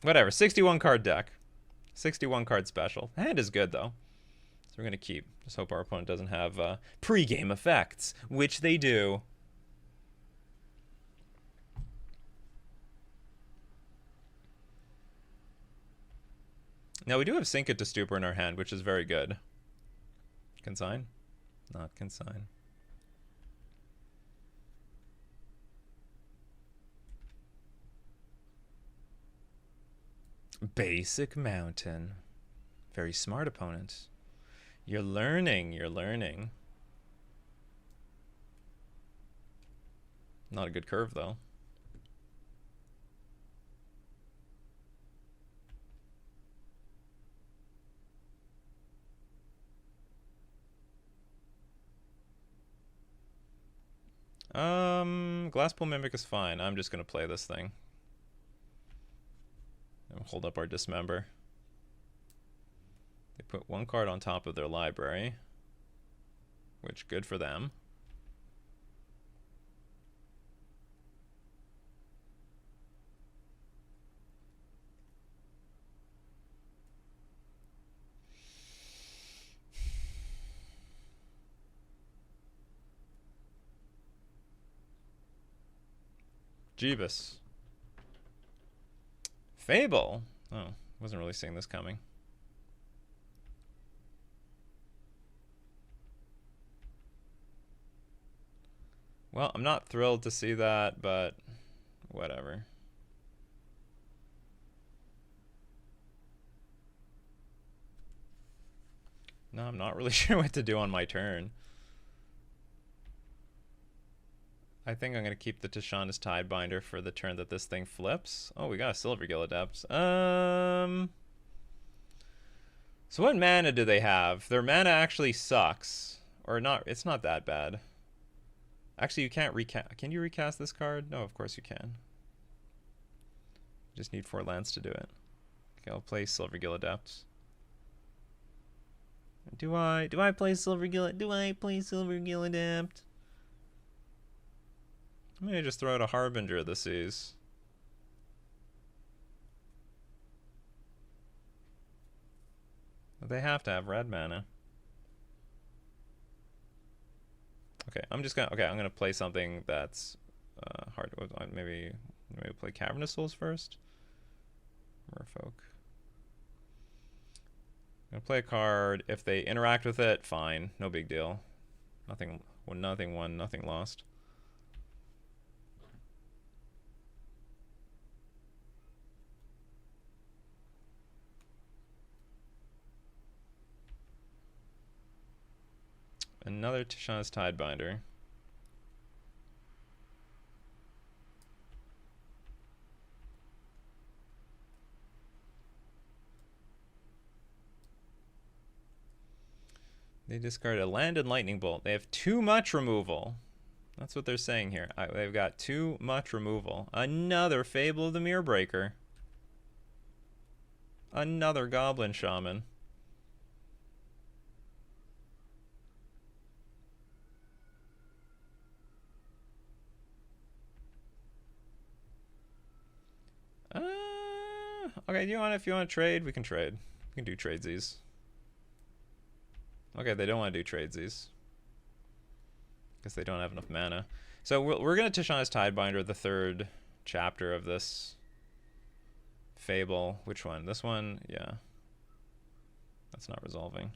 Whatever, 61 card deck. 61 card special. Hand is good though. So we're going to keep. Just hope our opponent doesn't have pre-game effects, which they do. Now we do have Sink It to Stupor in our hand, which is very good. Consign? Not consign. Basic Mountain. Very smart opponent. You're learning, you're learning. Not a good curve, though. Glasspool Mimic is fine. I'm just gonna play this thing. And hold up our Dismember. They put one card on top of their library, which good for them. Jeebus. Fable. Oh, wasn't really seeing this coming. Well, I'm not thrilled to see that, but whatever. No, I'm not really sure what to do on my turn. I think I'm going to keep the Tishana's Tidebinder for the turn that this thing flips. Oh, we got a Silvergill Adept. So what mana do they have? Their mana actually sucks. Or not, it's not that bad. Actually, you can't recast. Can you recast this card? No, of course you can. You just need 4 lands to do it. Okay, I'll play Silvergill Adept. Do I play Silvergill? Do I play Silvergill Adept? I'm gonna just throw out a Harbinger of the Seas. They have to have red mana. Okay, I'm gonna play something that's hard. Maybe play Cavernous Souls first. Merfolk. I'm gonna play a card. If they interact with it, fine, no big deal. Nothing won, nothing lost. Another Tishana's Tidebinder. They discard a land and lightning bolt. They have too much removal. That's what they're saying here. They've got too much removal. Another Fable of the Mirrorbreaker. Another Goblin Shaman. Okay, if you want to trade, we can trade. We can do tradesies. Okay, they don't want to do tradesies. Because they don't have enough mana. So we're going to Tishana's Tidebinder, the 3rd chapter of this Fable. Which one? This one? Yeah. That's not resolving.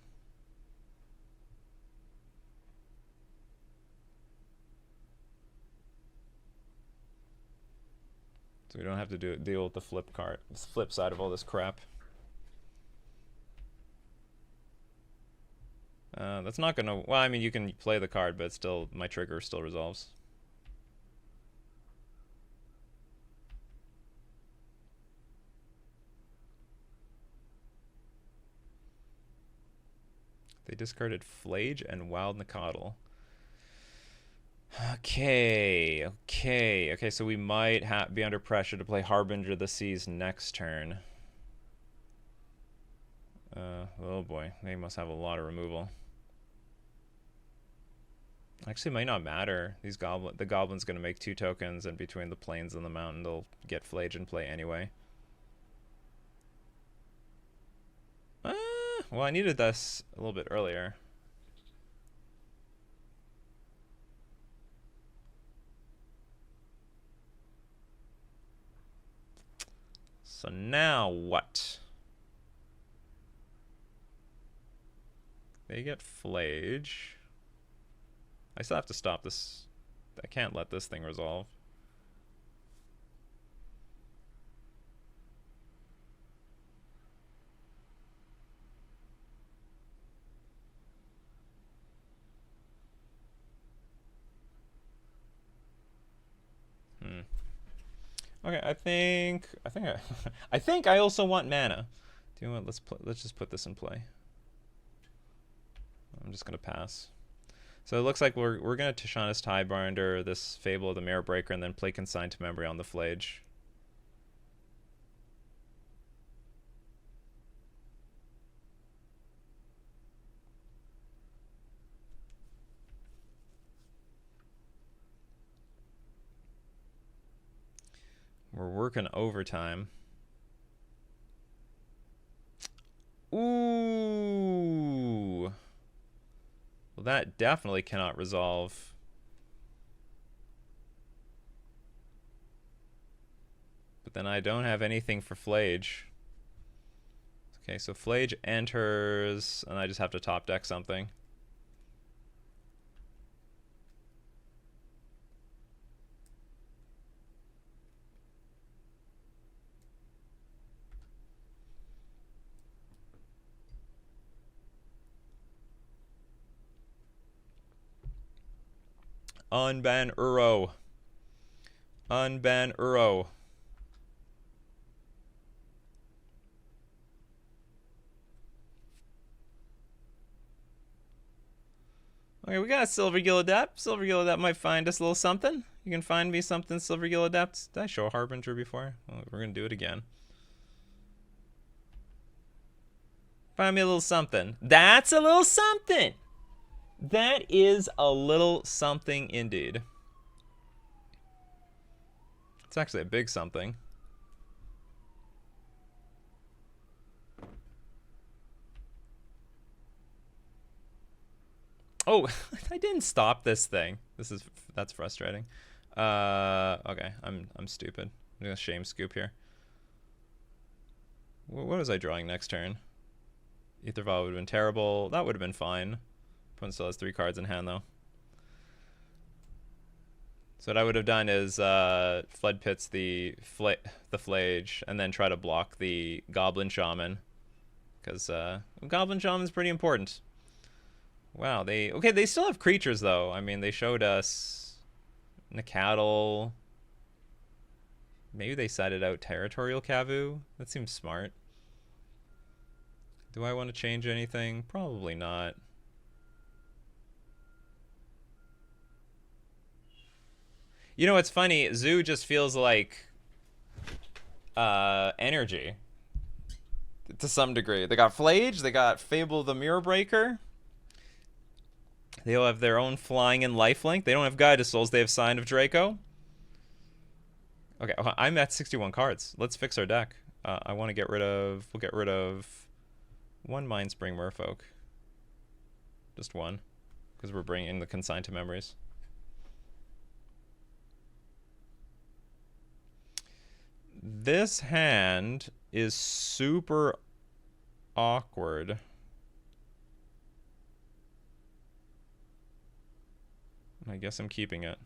So we don't have to deal with the flip side of all this crap. That's not gonna. Well, I mean, you can play the card, but still, my trigger still resolves. They discarded Flage and Wild Nicodle. Okay. So we might be under pressure to play Harbinger of the Seas next turn. Oh boy, they must have a lot of removal. Actually, it might not matter. The goblin's gonna make 2 tokens, and between the plains and the mountain, they'll get Flage in play anyway. Well, I needed this a little bit earlier. So now what? They get Flage. I still have to stop this. I can't let this thing resolve. Okay, I think I also want mana. Do you know what? Let's just put this in play. I'm just gonna pass. So it looks like we're gonna Tishana's Tidebinder, this Fable of the Mirror Breaker, and then play Consigned to Memory on the Flage. We're working overtime. Ooh. Well, that definitely cannot resolve. But then I don't have anything for Flage. Okay, so Flage enters, and I just have to top deck something. Unban Uro. Unban Uro. Okay, we got a Silver Gill Adept. Silver Gill Adept might find us a little something. You can find me something, Silver Gill Adept. Did I show Harbinger before? Well, we're going to do it again. Find me a little something. That's a little something. That is a little something indeed. It's actually a big something. Oh, I didn't stop this thing. That's frustrating. Okay, I'm stupid. I'm gonna shame scoop here. What was I drawing next turn? Ether Vial would have been terrible. That would have been fine. Opponent still has 3 cards in hand though. So what I would have done is Flood Pits the Flage and then try to block the Goblin Shaman. Because Goblin Shaman's pretty important. Wow, they still have creatures though. I mean, they showed us Nikachu. Maybe they sided out Territorial Kavu. That seems smart. Do I want to change anything? Probably not. You know what's funny? Zoo just feels like energy to some degree. They got Flage, they got Fable the Mirror Breaker. They all have their own flying and lifelink. They don't have Guided Souls, they have Sign of Draco. Okay, I'm at 61 cards. Let's fix our deck. I want to get rid of... We'll get rid of 1 Mindspring Merfolk. Just 1. Because we're bringing the Consigned to Memories. This hand is super awkward. I guess I'm keeping it.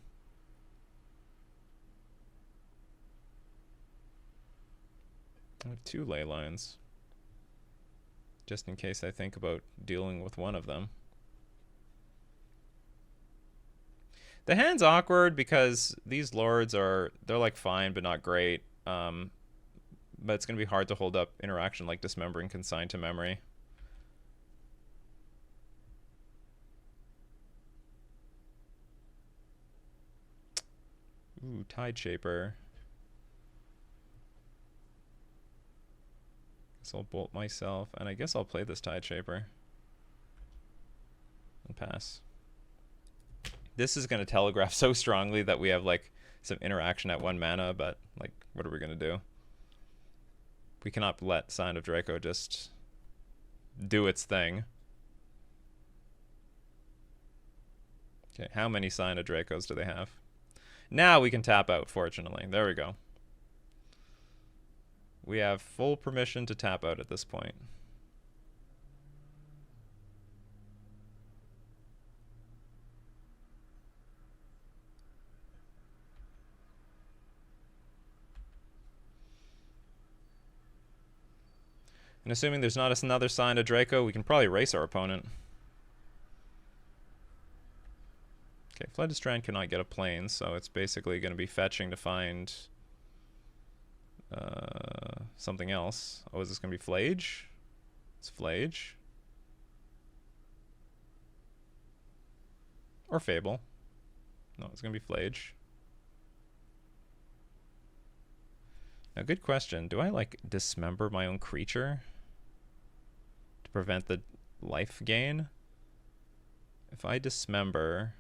I have 2 ley lines. Just in case I think about dealing with one of them. The hand's awkward because these lords they're like fine but not great. But it's going to be hard to hold up interaction like Dismembering Consigned to Memory. Ooh, Tide Shaper. Guess I'll bolt myself, and I guess I'll play this Tide Shaper. And pass. This is going to telegraph so strongly that we have like some interaction at 1 mana, but like, what are we going to do? We cannot let Sign of Draco just do its thing. Okay, how many Sign of Dracos do they have? Now we can tap out, fortunately. There we go. We have full permission to tap out at this point. And assuming there's not another sign of Draco, we can probably race our opponent. Okay, Flooded Strand cannot get a plane, so it's basically going to be fetching to find something else. Oh, is this going to be Flage? It's Flage. Or Fable. No, it's going to be Flage. Now, good question. Do I, like, dismember my own creature to prevent the life gain? If I dismember...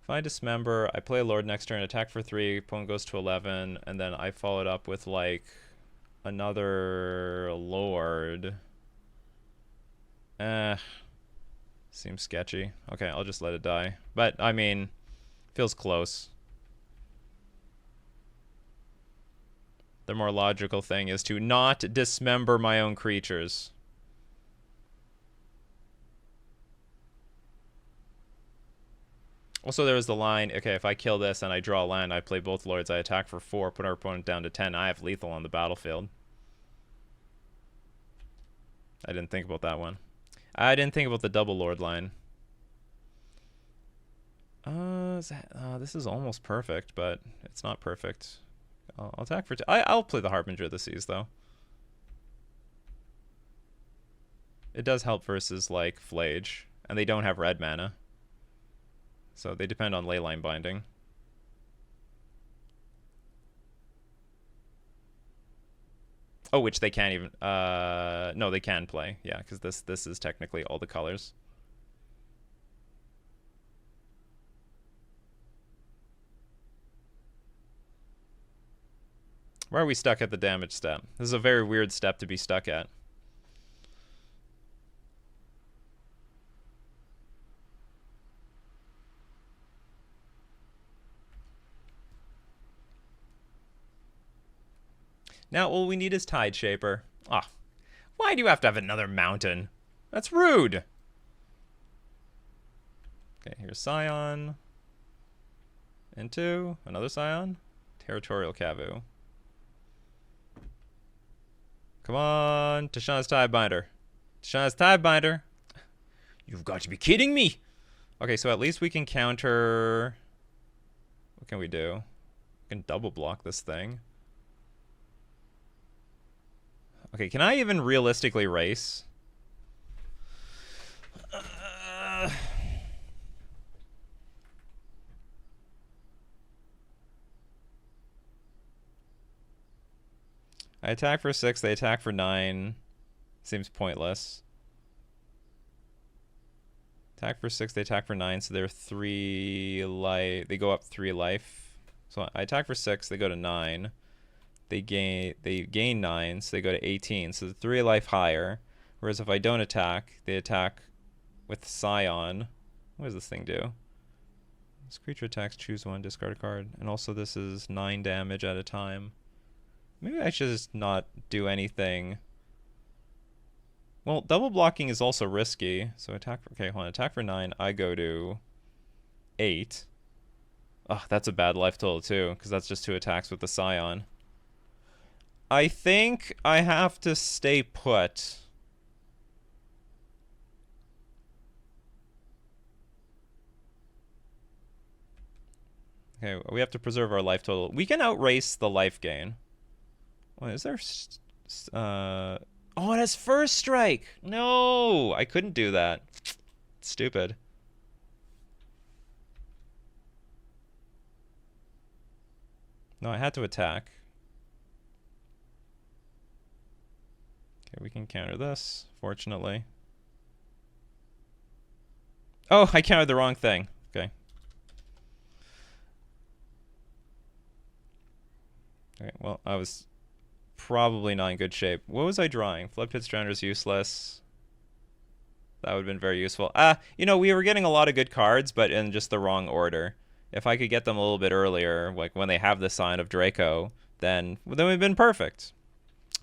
If I dismember, I play a Lord next turn, attack for 3, opponent goes to 11, and then I follow it up with, like, another Lord. Seems sketchy. Okay, I'll just let it die. But, I mean, feels close. The more logical thing is to not dismember my own creatures. Also, there was the line, okay, if I kill this and I draw a land, I play both Lords, I attack for 4, put our opponent down to 10, I have lethal on the battlefield. I didn't think about that one. I didn't think about the double Lord line. This is almost perfect, but it's not perfect. I'll attack for... I'll play the Harbinger of the Seas, though. It does help versus, like, Flage. And they don't have red mana. So they depend on Leyline Binding. Oh, which they can't even... no, they can play. Yeah, because this is technically all the colors. Why are we stuck at the damage step? This is a very weird step to be stuck at. Now, all we need is Tide Shaper. Ah, why do you have to have another mountain? That's rude. Okay, here's Scion. Into another Scion. Territorial Kavu. Come on, Tashana's Tidebinder. Tashana's Tidebinder. You've got to be kidding me. Okay, so at least we can counter... What can we do? We can double block this thing. Okay, can I even realistically race? I attack for 6, they attack for 9. Seems pointless. Attack for 6, they attack for 9, so they're 3 life. They go up 3 life. So I attack for 6, they go to 9. They gain 9, so they go to 18. So they're 3 life higher. Whereas if I don't attack, they attack with Scion. What does this thing do? This creature attacks, choose 1, discard a card. And also this is 9 damage at a time. Maybe I should just not do anything. Well, double blocking is also risky. So attack for... Okay, hold on. Attack for 9. I go to 8. Oh, that's a bad life total too, because that's just 2 attacks with the Scion. I think I have to stay put. Okay, we have to preserve our life total. We can outrace the life gain. What is there? Oh, it has First Strike. No, I couldn't do that. Stupid. No, I had to attack. Okay, we can counter this, fortunately. Oh, I countered the wrong thing. Okay. Okay, well, I was probably not in good shape. What was I drawing? Flood Pit Stranders is useless. That would have been very useful. You know, we were getting a lot of good cards, but in just the wrong order. If I could get them a little bit earlier, like when they have the sign of Draco, then we've been perfect.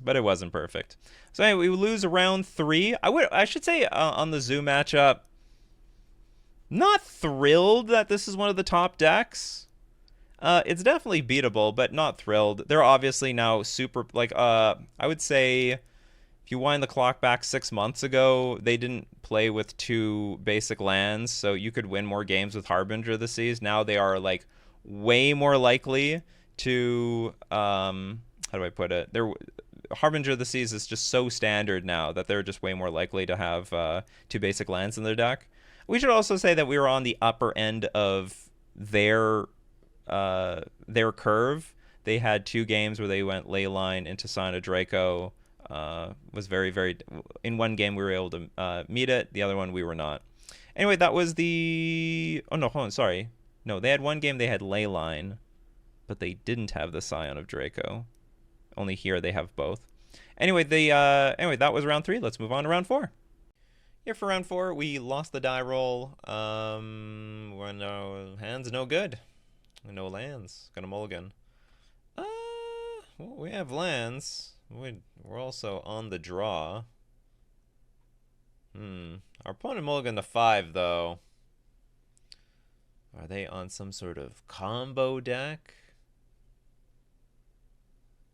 But it wasn't perfect. So anyway, we lose round 3. I should say on the Zoo matchup, not thrilled that this is one of the top decks. It's definitely beatable, but not thrilled. They're obviously now super like I would say if you wind the clock back 6 months ago, they didn't play with two basic lands, so you could win more games with Harbinger of the Seas. Now they are like way more likely to how do I put it? They're Harbinger of the Seas is just so standard now that they're just way more likely to have two basic lands in their deck. We should also say that we were on the upper end of their curve. They had two games where they went Leyline into Sign of Draco. Was very, very. In one game, we were able to meet it. The other one, we were not. Anyway, that was the. Oh, no, hold on. Sorry. No, they had one game they had Leyline, but they didn't have the Scion of Draco. Only here they have both. Anyway, that was round 3. Let's move on to round 4. Here for round 4, we lost the die roll. When no hands, no good. No lands. Gonna mulligan. Well, we have lands. We're also on the draw. Our opponent mulliganed to 5, though. Are they on some sort of combo deck?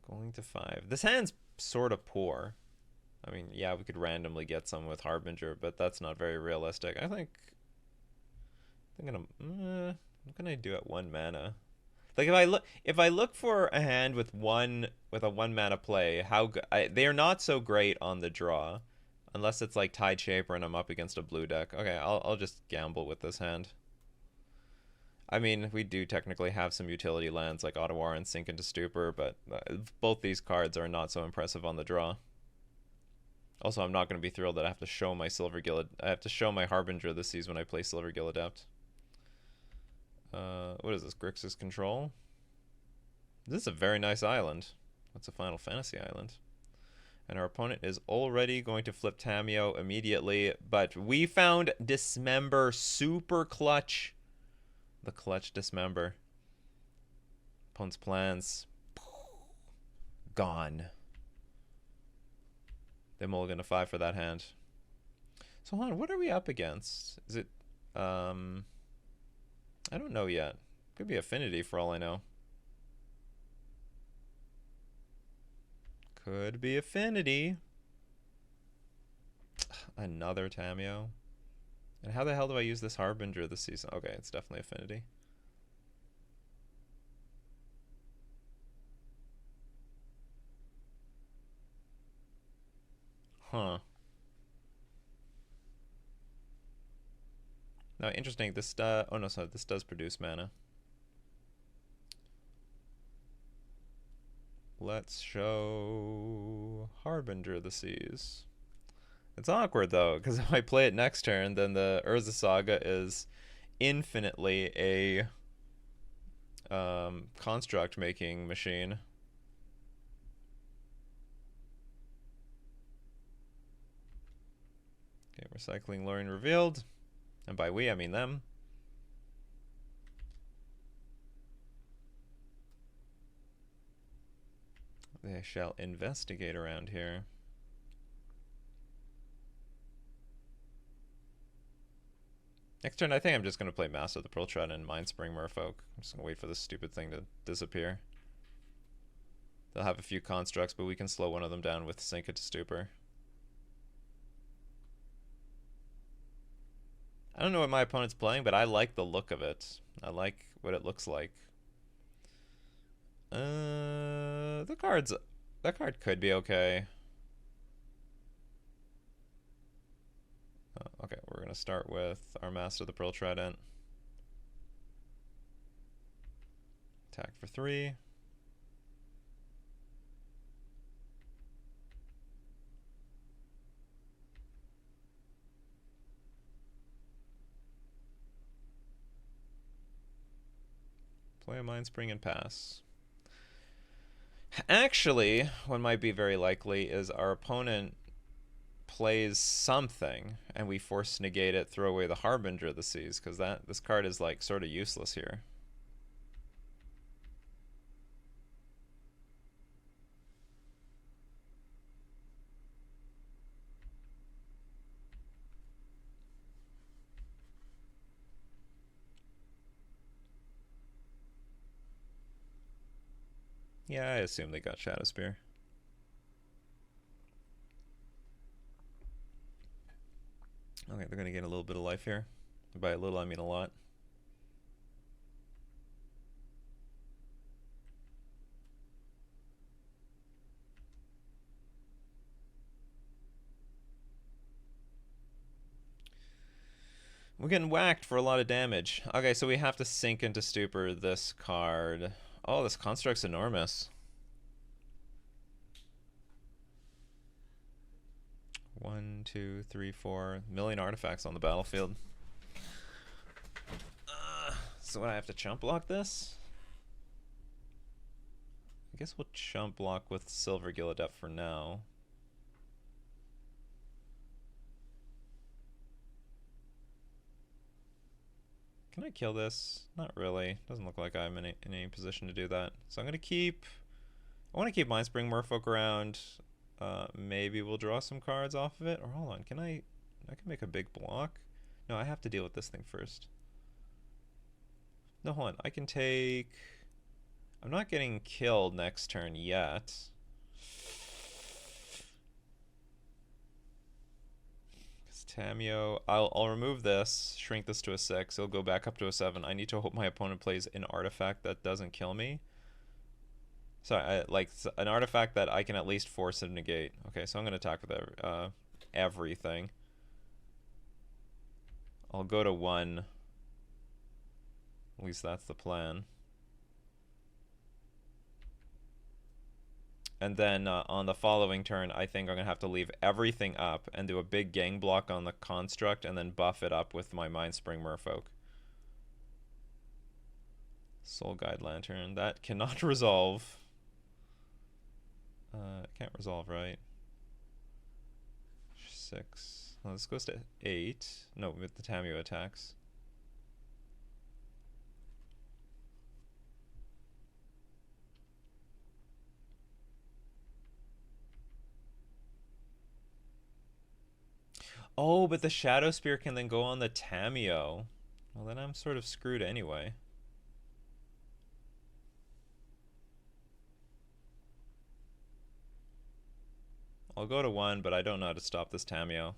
Going to 5. This hand's sort of poor. I mean, yeah, we could randomly get some with Harbinger, but that's not very realistic. I think what can I do at 1 mana? Like if I look for a hand with a 1 mana play, they are not so great on the draw, unless it's like Tide Shaper and I'm up against a blue deck. Okay, I'll just gamble with this hand. I mean, we do technically have some utility lands like Ottawa and Sink into Stupor, but both these cards are not so impressive on the draw. Also, I'm not going to be thrilled that I have to show my I have to show my Harbinger of the Seas when I play Silvergill Adept. What is this? Grixis Control? This is a very nice island. That's a Final Fantasy island. And our opponent is already going to flip Tamiyo immediately, but we found Dismember super clutch. The clutch Dismember. Opponent's plans. Gone. They mulligan to 5 for that hand. So hold on, what are we up against? Is it I don't know yet. Could be Affinity for all I know. Could be Affinity. Another Tamiyo. And how the hell do I use this Harbinger this season? Okay, it's definitely Affinity. Huh. Now, interesting. This oh no, sorry. This does produce mana. Let's show Harbinger of the Seas. It's awkward though, because if I play it next turn, then the Urza Saga is infinitely a construct making machine. Okay, recycling Lorien revealed. And by we, I mean them. They shall investigate around here. Next turn, I think I'm just going to play Master of the Pearl Tread and Mindspring Merfolk. I'm just going to wait for this stupid thing to disappear. They'll have a few constructs, but we can slow one of them down with Sink into Stupor. I don't know what my opponent's playing, but I like the look of it. I like what it looks like. That card could be okay. Okay, we're gonna start with our Master of the Pearl Trident. Attack for 3. Play a Mindspring and pass. Actually, what might be very likely is our opponent plays something and we force negate it, throw away the Harbinger of the Seas, because this card is like sort of useless here. Yeah, I assume they got Shadow Spear. Okay, they're gonna get a little bit of life here. By a little, I mean a lot. We're getting whacked for a lot of damage. Okay, so we have to sink into Stupor this card. Oh, this construct's enormous. 1, 2, 3, 4 million artifacts on the battlefield. So what, I have to chump block this? I guess we'll chump block with Silver Gill-Adept for now. Can I kill this? Not really. Doesn't look like I'm in any position to do that. So I'm gonna keep. I want to keep Mindspring Merfolk around. Maybe we'll draw some cards off of it. Or hold on, can I? I can make a big block. No, I have to deal with this thing first. No, hold on. I can take. I'm not getting killed next turn yet. Tamio, I'll remove this, shrink this to a 6. It'll go back up to a 7. I need to hope my opponent plays an artifact that doesn't kill me. Sorry, like an artifact that I can at least force him to negate. Okay, so I'm gonna attack with everything. I'll go to 1. At least that's the plan. And then on the following turn, I think I'm going to have to leave everything up and do a big gang block on the construct and then buff it up with my Mindspring Merfolk. Soul Guide Lantern. That cannot resolve. Can't resolve, right? 6. Well, this goes to 8. No, with the Tamio attacks. Oh, but the Shadow Spear can then go on the Tamio. Well, then I'm sort of screwed anyway. I'll go to 1, but I don't know how to stop this Tamio.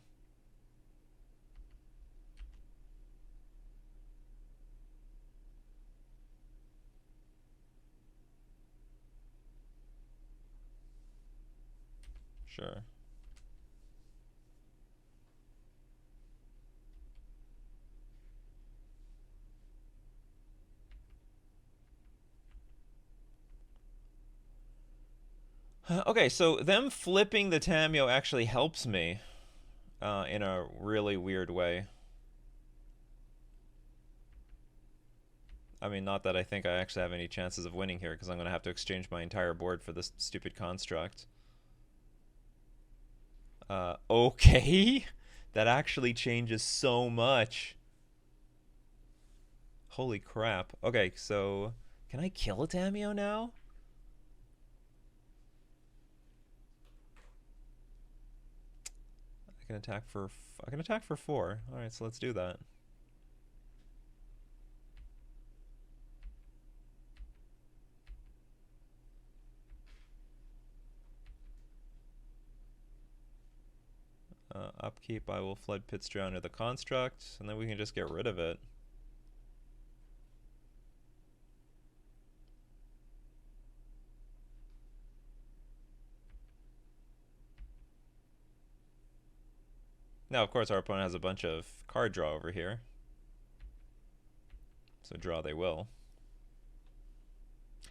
Sure. Okay, so them flipping the Tamio actually helps me in a really weird way. I mean, not that I think I actually have any chances of winning here, because I'm going to have to exchange my entire board for this stupid construct. Okay. That actually changes so much. Holy crap. Okay, so can I kill a Tamio now? I can attack for 4. All right, so let's do that. Upkeep, I will Flood Pitstream under the construct, and then we can just get rid of it. Now, of course, our opponent has a bunch of card draw over here. So draw they will.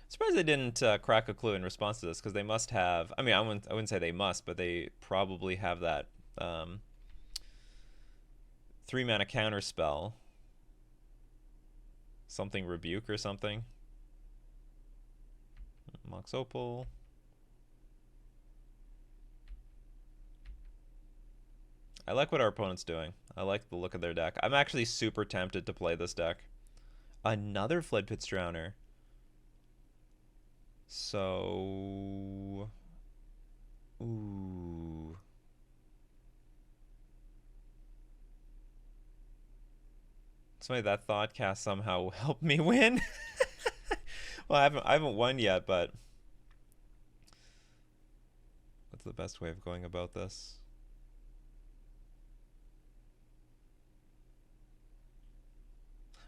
Surprised they didn't crack a clue in response to this, because they must have. I mean, I wouldn't say they must, but they probably have that 3-mana counter spell. Something Rebuke or something. Mox Opal. I like what our opponent's doing. I like the look of their deck. I'm actually super tempted to play this deck. Another Flood Pits Drowner. So... Ooh. Somebody that Thoughtcast somehow helped me win. Well, I haven't won yet, but What's the best way of going about this?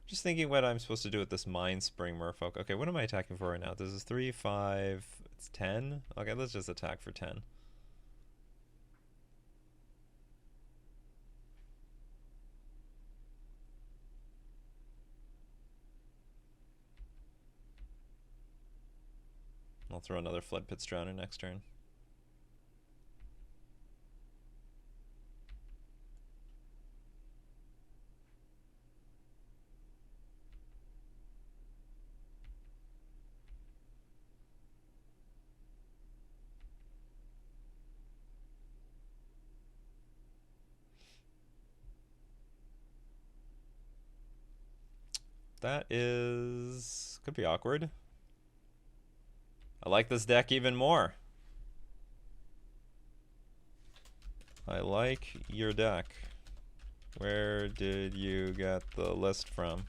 Just thinking what I'm supposed to do with this Mind Spring Merfolk. Okay, what am I attacking for right now? This is 3, 5, it's 10? Okay, let's just attack for 10. I'll throw another Flood Pits Drowner next turn. That is... could be awkward. I like this deck even more. I like your deck. Where did you get the list from?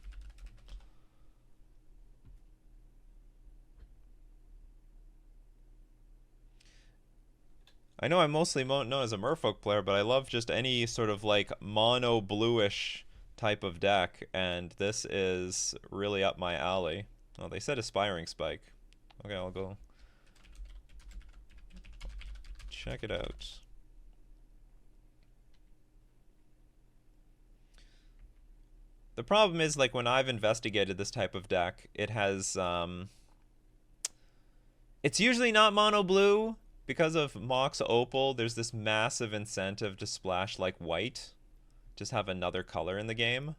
I know I'm mostly known as a Merfolk player, but I love just any sort of like mono bluish type of deck, and this is really up my alley. Oh, they said Aspiring Spike. Okay, I'll go check it out. The problem is, like, when I've investigated this type of deck, it has, it's usually not mono blue. Because of Mox Opal, there's this massive incentive to splash like white. Just have another color in the game.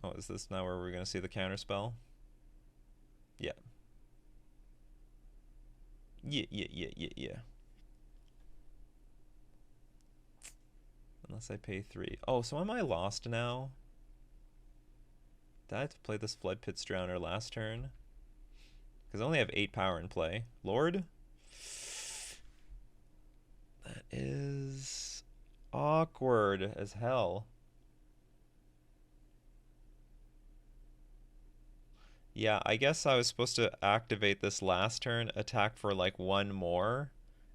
Oh, is this now where we're going to see the counterspell? Yeah. Yeah. Unless I pay 3. Oh, so am I lost now? Did I have to play this Flood Pits Drowner last turn? Because I only have 8 power in play. Lord? That is awkward as hell. Yeah, I guess I was supposed to activate this last turn, attack for like 1 more,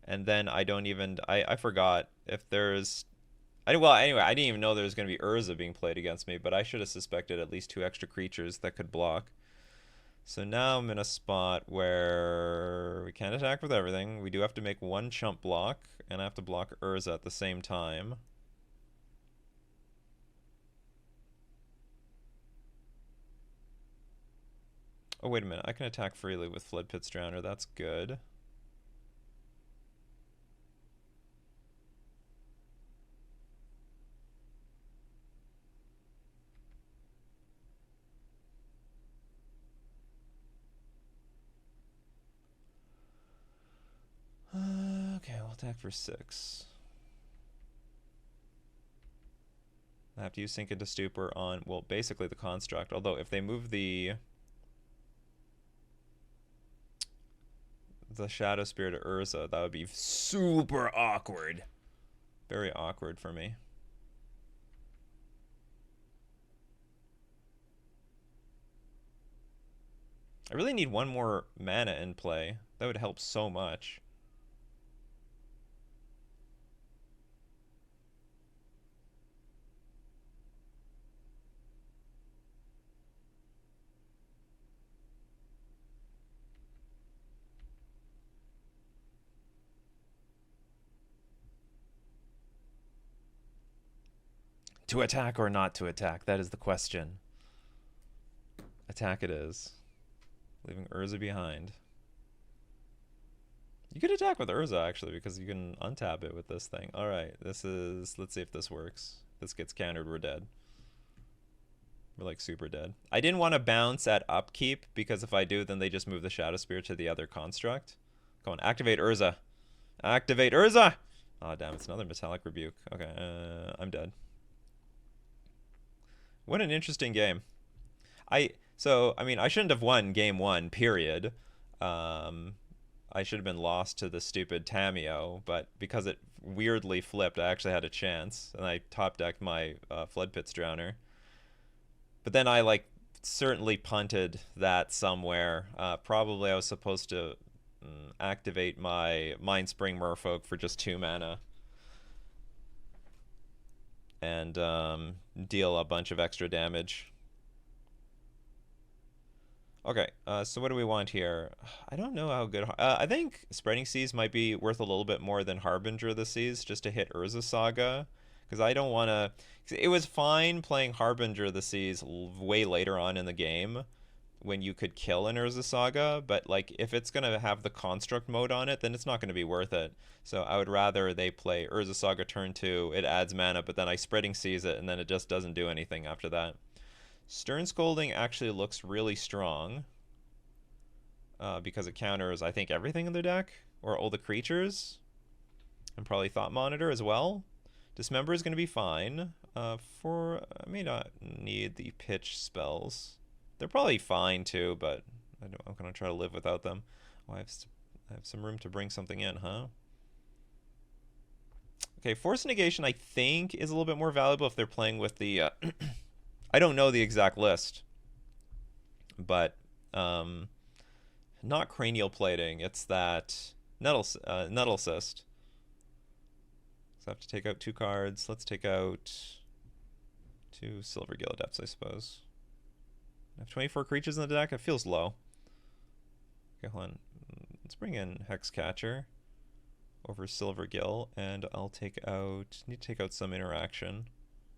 and then I don't even... I forgot if there's... well, anyway, I didn't even know there was going to be Urza being played against me, but I should have suspected at least 2 extra creatures that could block. So now I'm in a spot where we can't attack with everything. We do have to make 1 chump block, and I have to block Urza at the same time. Oh, wait a minute. I can attack freely with Flood Pits Drowner. That's good. Okay, we'll attack for 6. I have to use Sink into Stupor on, well, basically the Construct. Although, if they move the Shadow Spear to Urza, that would be super awkward. Very awkward for me. I really need 1 more mana in play. That would help so much. To attack or not to attack? That is the question. Attack it is. Leaving Urza behind. You could attack with Urza, actually, because you can untap it with this thing. Alright, this is... let's see if this works. If this gets countered, we're dead. We're, like, super dead. I didn't want to bounce at upkeep, because if I do, then they just move the Shadow Spear to the other construct. Come on, activate Urza. Activate Urza! Aw, damn, it's another Metallic Rebuke. Okay, I'm dead. What an interesting game. I mean, I shouldn't have won game 1, period. I should have been lost to the stupid Tameo, but because it weirdly flipped, I actually had a chance, and I top decked my Flood Pits Drowner. But then I, like, certainly punted that somewhere. Probably I was supposed to activate my Mind Spring Merfolk for just 2 mana and deal a bunch of extra damage. Okay, so what do we want here? I don't know how good... I think Spreading Seas might be worth a little bit more than Harbinger of the Seas, just to hit Urza Saga. Because I don't want to... It was fine playing Harbinger of the Seas way later on in the game, when you could kill an Urza Saga, but like if it's going to have the Construct mode on it, then it's not going to be worth it. So I would rather they play Urza Saga turn 2, it adds mana, but then I Spreading Seas it, and then it just doesn't do anything after that. Stern Scolding actually looks really strong because it counters, I think, everything in the deck, or all the creatures, and probably Thought Monitor as well. Dismember is going to be fine. I may not need the pitch spells. They're probably fine too, but I'm going to try to live without them. Oh, I have some room to bring something in, huh? Okay, Force Negation I think is a little bit more valuable if they're playing with the... I don't know the exact list, but not Cranial Plating. It's that Nettle Cyst. So I have to take out 2 cards. Let's take out 2 Silvergill Adepts, I suppose. I have 24 creatures in the deck. It feels low. Okay, hold on. Let's bring in Hexcatcher over Silvergill, and I'll take out... Need to take out some interaction.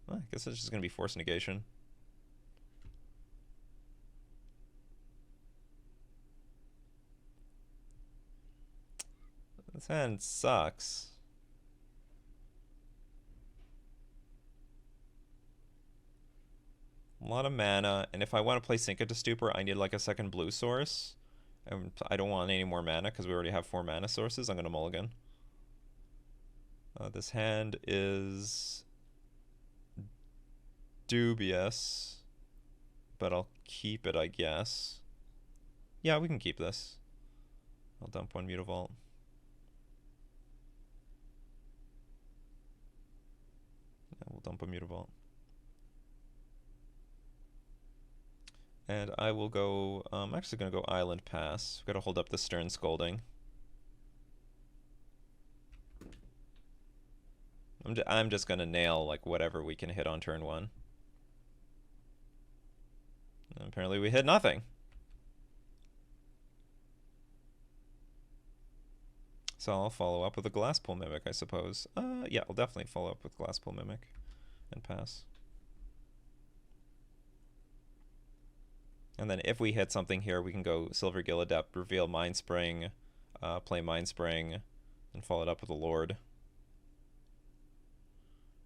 Well, I guess it's just going to be Force Negation. This hand sucks. A lot of mana, and if I want to play Sink into Stupor, I need like a second blue source. And I don't want any more mana because we already have 4 mana sources. I'm going to mulligan. This hand is dubious, but I'll keep it, I guess. Yeah, we can keep this. I'll dump 1 Mutavault. Yeah, we'll dump a Mutavault. And I will go... I'm actually going to go Island Pass. We've got to hold up the Stern Scolding. I'm just going to nail like whatever we can hit on turn 1. And apparently we hit nothing. So I'll follow up with a Glasspool Mimic, I suppose. Yeah, I'll definitely follow up with Glasspool Mimic and pass. And then if we hit something here, we can go Silvergill Adept, reveal Mind Spring, play Mind Spring, and follow it up with a Lord.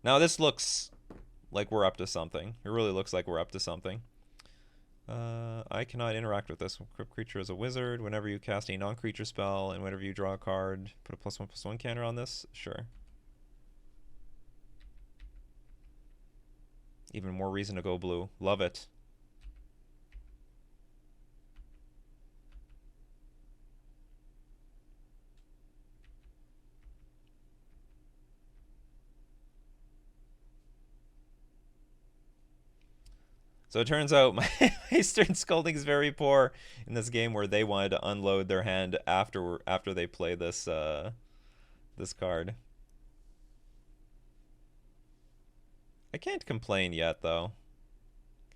Now this looks like we're up to something. It really looks like we're up to something. I cannot interact with this. Equip creature as a wizard. Whenever you cast a non-creature spell and whenever you draw a card, put a +1/+1 counter on this. Sure. Even more reason to go blue. Love it. So it turns out my Stern Scolding is very poor in this game where they wanted to unload their hand after they play this this card. I can't complain yet though.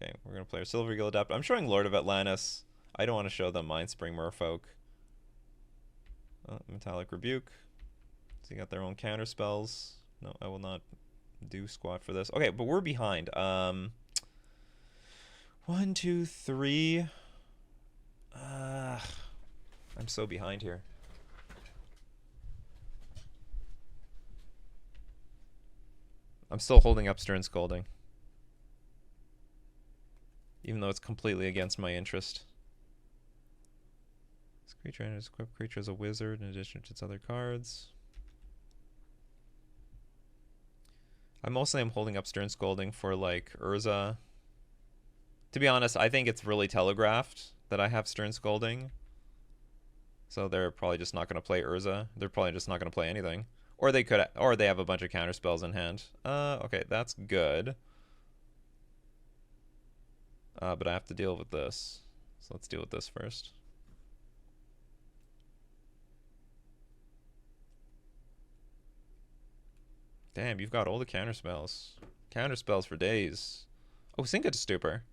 Okay, we're gonna play our Silvergill Adept. I'm showing Lord of Atlantis. I don't want to show them Mind Spring Merfolk. Oh, Metallic Rebuke. So you got their own counter spells. No, I will not do squat for this. Okay, but we're behind. 1, 2, 3. I'm so behind here. I'm still holding up Stern Scolding, even though it's completely against my interest. This creature enters equipped creature as a wizard in addition to its other cards. I mostly am holding up Stern Scolding for like Urza. To be honest, I think it's really telegraphed that I have Stern Scolding. So they're probably just not going to play Urza. They're probably just not going to play anything. Or they could, or they have a bunch of counter spells in hand. Okay, that's good. But I have to deal with this. So let's deal with this first. Damn, you've got all the counter spells. Counter spells for days. Oh, Sink it to Stupor.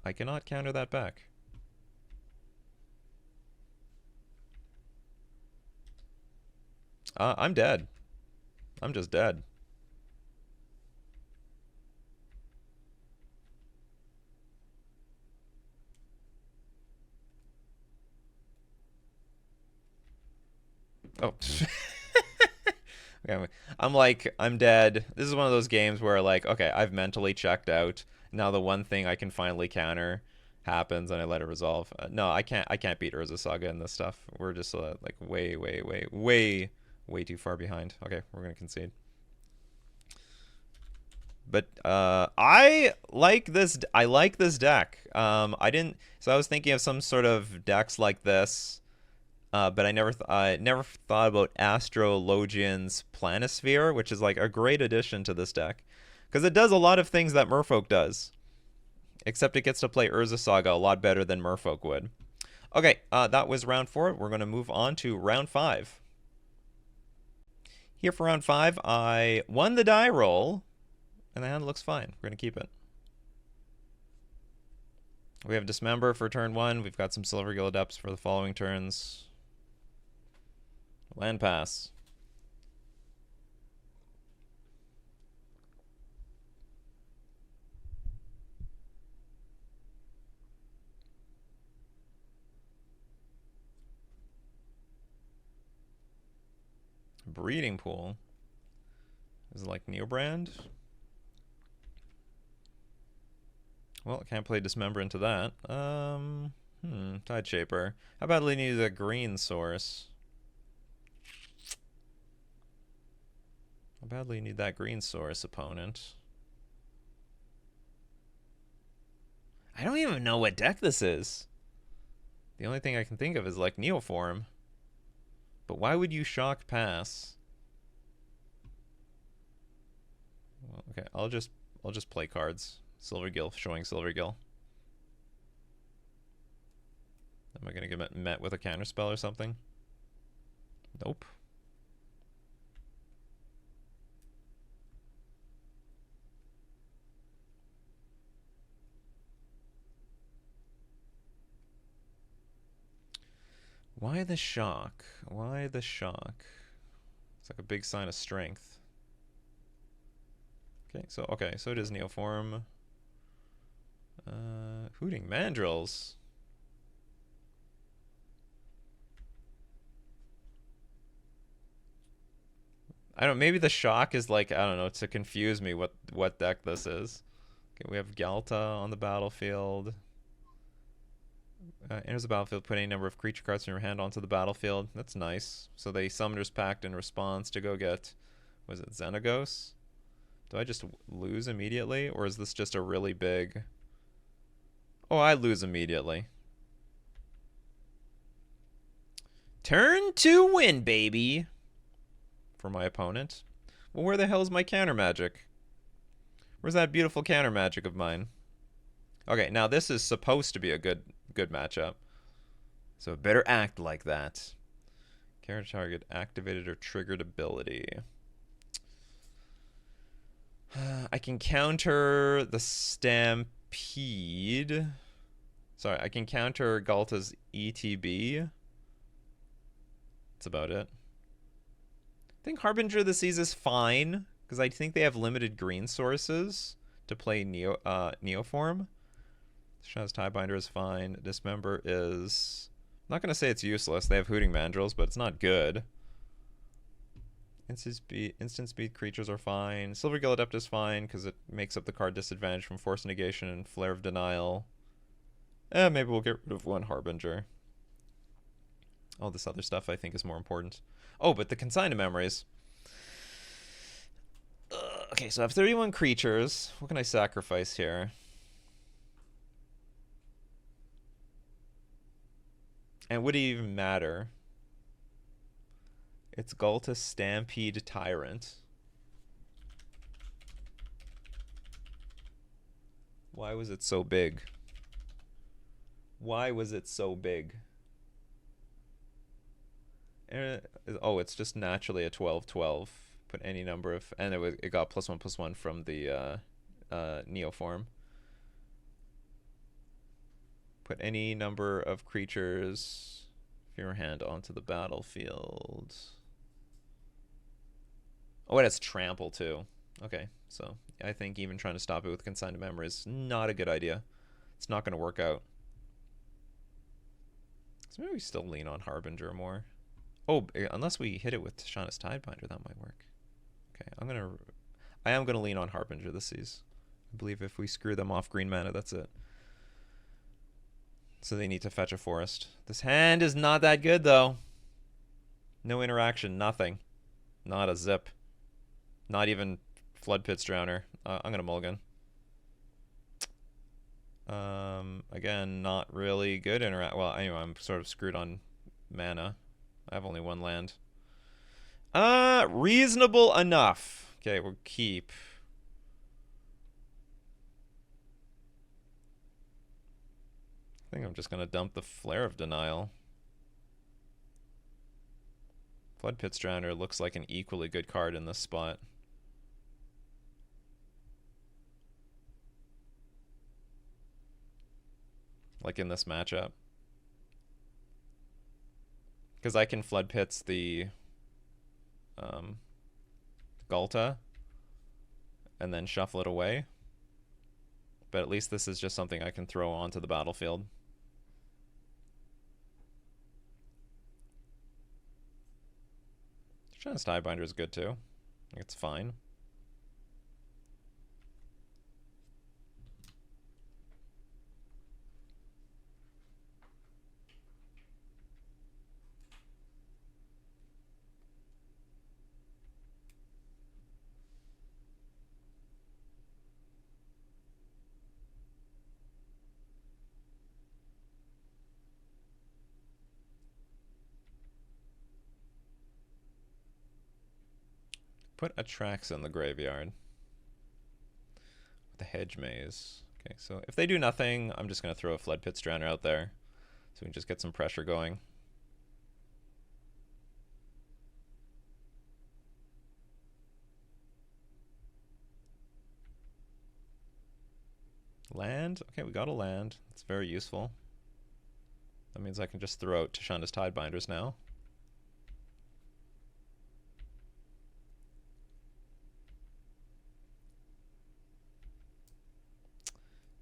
I cannot counter that back. I'm dead. I'm just dead. Oh. Okay, I'm like, I'm dead. This is one of those games where like, okay, I've mentally checked out. Now the one thing I can finally counter happens and I let it resolve. No, I can't beat Urza Saga in this stuff. We're just like way too far behind. Okay, we're gonna concede. But I like this. I like this deck. I didn't. So I was thinking of some sort of decks like this, but I never thought about Astrologian's Planisphere, which is like a great addition to this deck, because it does a lot of things that Merfolk does, except it gets to play Urza Saga a lot better than Merfolk would. Okay, that was round 4. We're going to move on to round 5. Here for round 5, I won the die roll, and the hand looks fine. We're going to keep it. We have Dismember for turn 1. We've got some Silvergill Adepts for the following turns. Land pass. Breeding Pool. Is it like Neobrand? Well, I can't play Dismember into that. Tide Shaper. How badly need a green source? How badly need that green source, opponent? I don't even know what deck this is. The only thing I can think of is like Neoform. But why would you shock pass? Well, okay, I'll just play cards. Silvergill, showing Silvergill. Am I gonna get met with a counterspell or something? Nope. Why the shock? Why the shock? It's like a big sign of strength. Okay, so it is Neoform. Hooting Mandrills. I don't. Maybe the shock is like, I don't know, to confuse me what deck this is. Okay, we have Galta on the battlefield. Enters the battlefield, put any number of creature cards from your hand onto the battlefield. That's nice. So they Summoner's Pact in response to go get, was it Xenagos? Do I just lose immediately, or is this just a really big... Oh, I lose immediately. Turn 2 win, baby! For my opponent. Well, where the hell is my counter magic? Where's that beautiful counter magic of mine? Okay, now this is supposed to be a good matchup. So it better act like that. Character target activated or triggered ability. I can counter the Stampede. Sorry, I can counter Galta's ETB. That's about it. I think Harbinger of the Seas is fine, because I think they have limited green sources to play Neoform. Shaz Tiebinder is fine. Dismember is... I'm not going to say it's useless. They have Hooting Mandrills, but it's not good. Instant speed creatures are fine. Silvergill Adept is fine, because it makes up the card disadvantage from Force Negation and Flare of Denial. Maybe we'll get rid of one Harbinger. All this other stuff I think is more important. Oh, but the Consign Memories. Okay, so I have 31 creatures. What can I sacrifice here? And would it even matter? It's Galta Stampede Tyrant. Why was it so big? Why was it so big? Oh, it's just naturally a 12/12. Put any number of, and it got +1/+1 from the Neoform. Put any number of creatures from your hand onto the battlefield. Oh, it has trample too. Okay, so I think even trying to stop it with consigned memory is not a good idea. It's not going to work out. So maybe we still lean on Harbinger more. Oh, unless we hit it with Tishana's Tidebinder, that might work. Okay, I am gonna lean on Harbinger this season. I believe if we screw them off green mana, that's it. So they need to fetch a forest. This hand is not that good though. No interaction, nothing. Not a zip. Not even Flood Pit's Drowner. I'm gonna mulligan. Again, not really good interact. Well, anyway, I'm sort of screwed on mana. I have only one land. Reasonable enough. Okay, we'll keep. I think I'm just gonna dump the Flare of Denial. Flood Pit's Drowner looks like an equally good card in this spot. Like in this matchup. Because I can Flood Pits the Galta and then shuffle it away. But at least this is just something I can throw onto the battlefield. Tishana's Tidebinder is good too. It's fine. Put a Trax in the graveyard. The Hedge Maze. Okay, so if they do nothing, I'm just going to throw a Flood Pit's Drowner out there. So we can just get some pressure going. Land? Okay, we got a land. It's very useful. That means I can just throw out Tishana's Tidebinders now.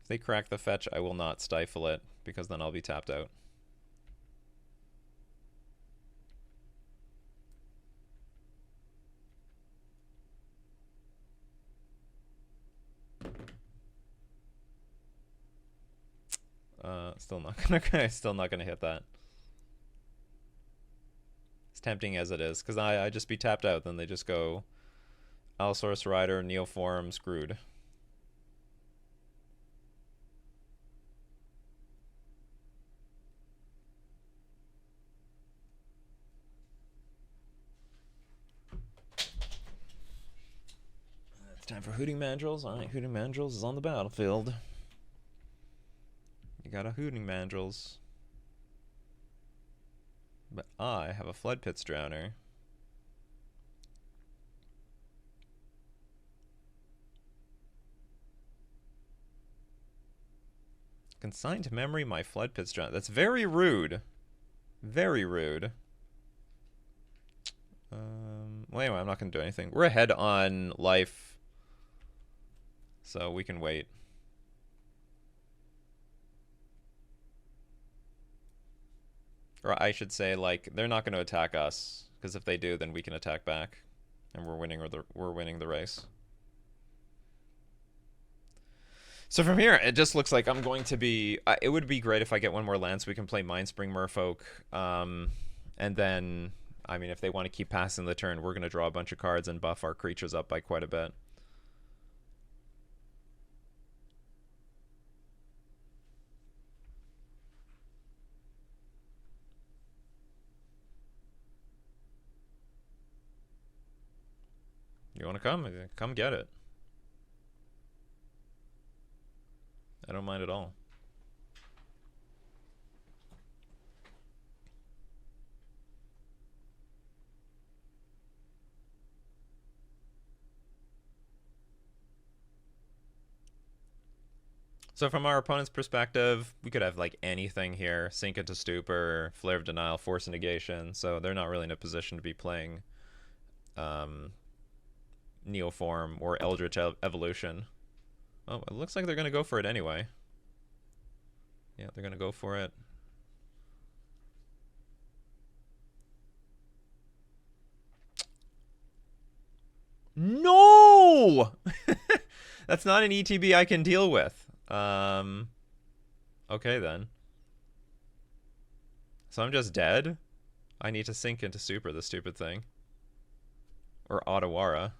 If they crack the fetch, I will not stifle it, because then I'll be tapped out. Still not gonna hit that. As tempting as it is, because I just be tapped out, then they just go Allosaurus Rider, Neoform, screwed. It's time for Hooting Mandrills. Alright, Hooting Mandrills is on the battlefield. You got a Hooting Mandrills. But I have a Flood Pit's Drowner. Consign to memory my Flood Pit's Drowner. That's very rude. Very rude. Well, anyway, I'm not going to do anything. We're ahead on life, so we can wait. Or I should say, like, they're not going to attack us, because if they do, then we can attack back, and we're winning the race. So from here, it just looks like I'm going to be... it would be great if I get one more land so we can play Mindspring Merfolk. And then, I mean, if they want to keep passing the turn, we're going to draw a bunch of cards and buff our creatures up by quite a bit. You want to come? Come get it. I don't mind at all. So from our opponent's perspective, we could have like anything here. Sink into Stupor, Flare of Denial, Force of Negation. So they're not really in a position to be playing Neoform or Eldritch Evolution. Oh, it looks like they're going to go for it anyway. Yeah, they're going to go for it. No! That's not an ETB I can deal with. Okay then. So I'm just dead? I need to sink into Super, the stupid thing. Or Otawara.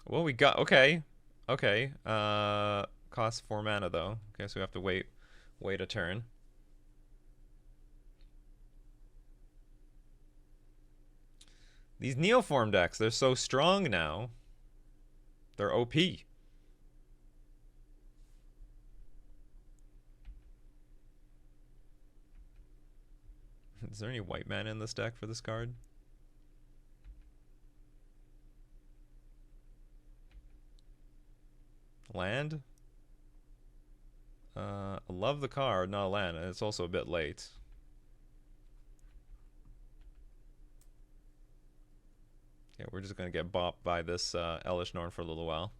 Well, we got... Okay. Okay. Costs 4 mana, though. Okay, so we have to wait a turn. These Neoform decks, they're so strong now. They're OP. Is there any white mana in this deck for this card? Land? I love the card, not a land, and it's also a bit late. Yeah, we're just gonna get bopped by this Elesh Norn for a little while.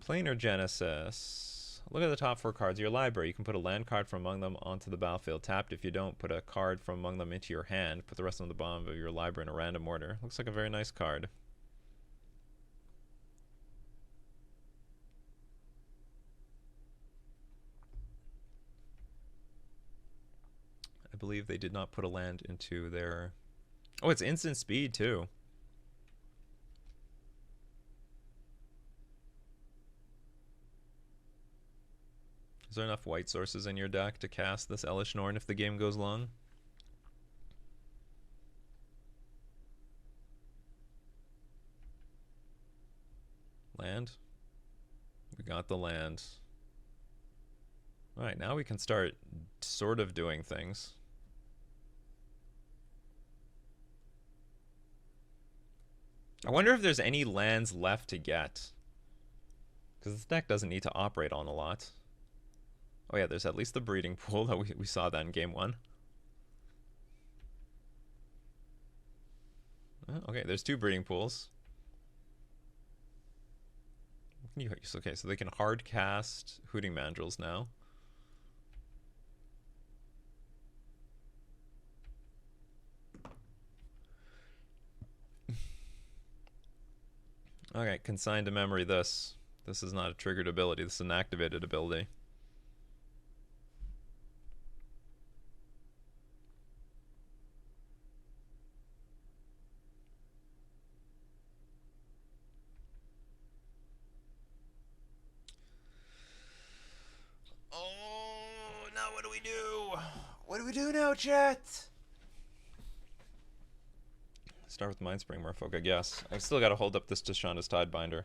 Planar Genesis. Look at the top 4 cards of your library. You can put a land card from among them onto the battlefield tapped. If you don't, put a card from among them into your hand. Put the rest on the bottom of your library in a random order. Looks like a very nice card. I believe they did not put a land into their... Oh, it's instant speed, too. Is there enough white sources in your deck to cast this Elesh Norn if the game goes long? Land? We got the land. Alright, now we can start sort of doing things. I wonder if there's any lands left to get. Because this deck doesn't need to operate on a lot. Oh yeah, there's at least the breeding pool. That we saw that in game 1. Okay, there's 2 breeding pools. Okay, so they can hard cast Hooting Mandrills now. Okay, consign to memory this. This is not a triggered ability, this is an activated ability. Oh, now what do we do? What do we do now, chat? Start with Mindspring Merfolk, I guess. I've still got to hold up this Deshanda's Tidebinder.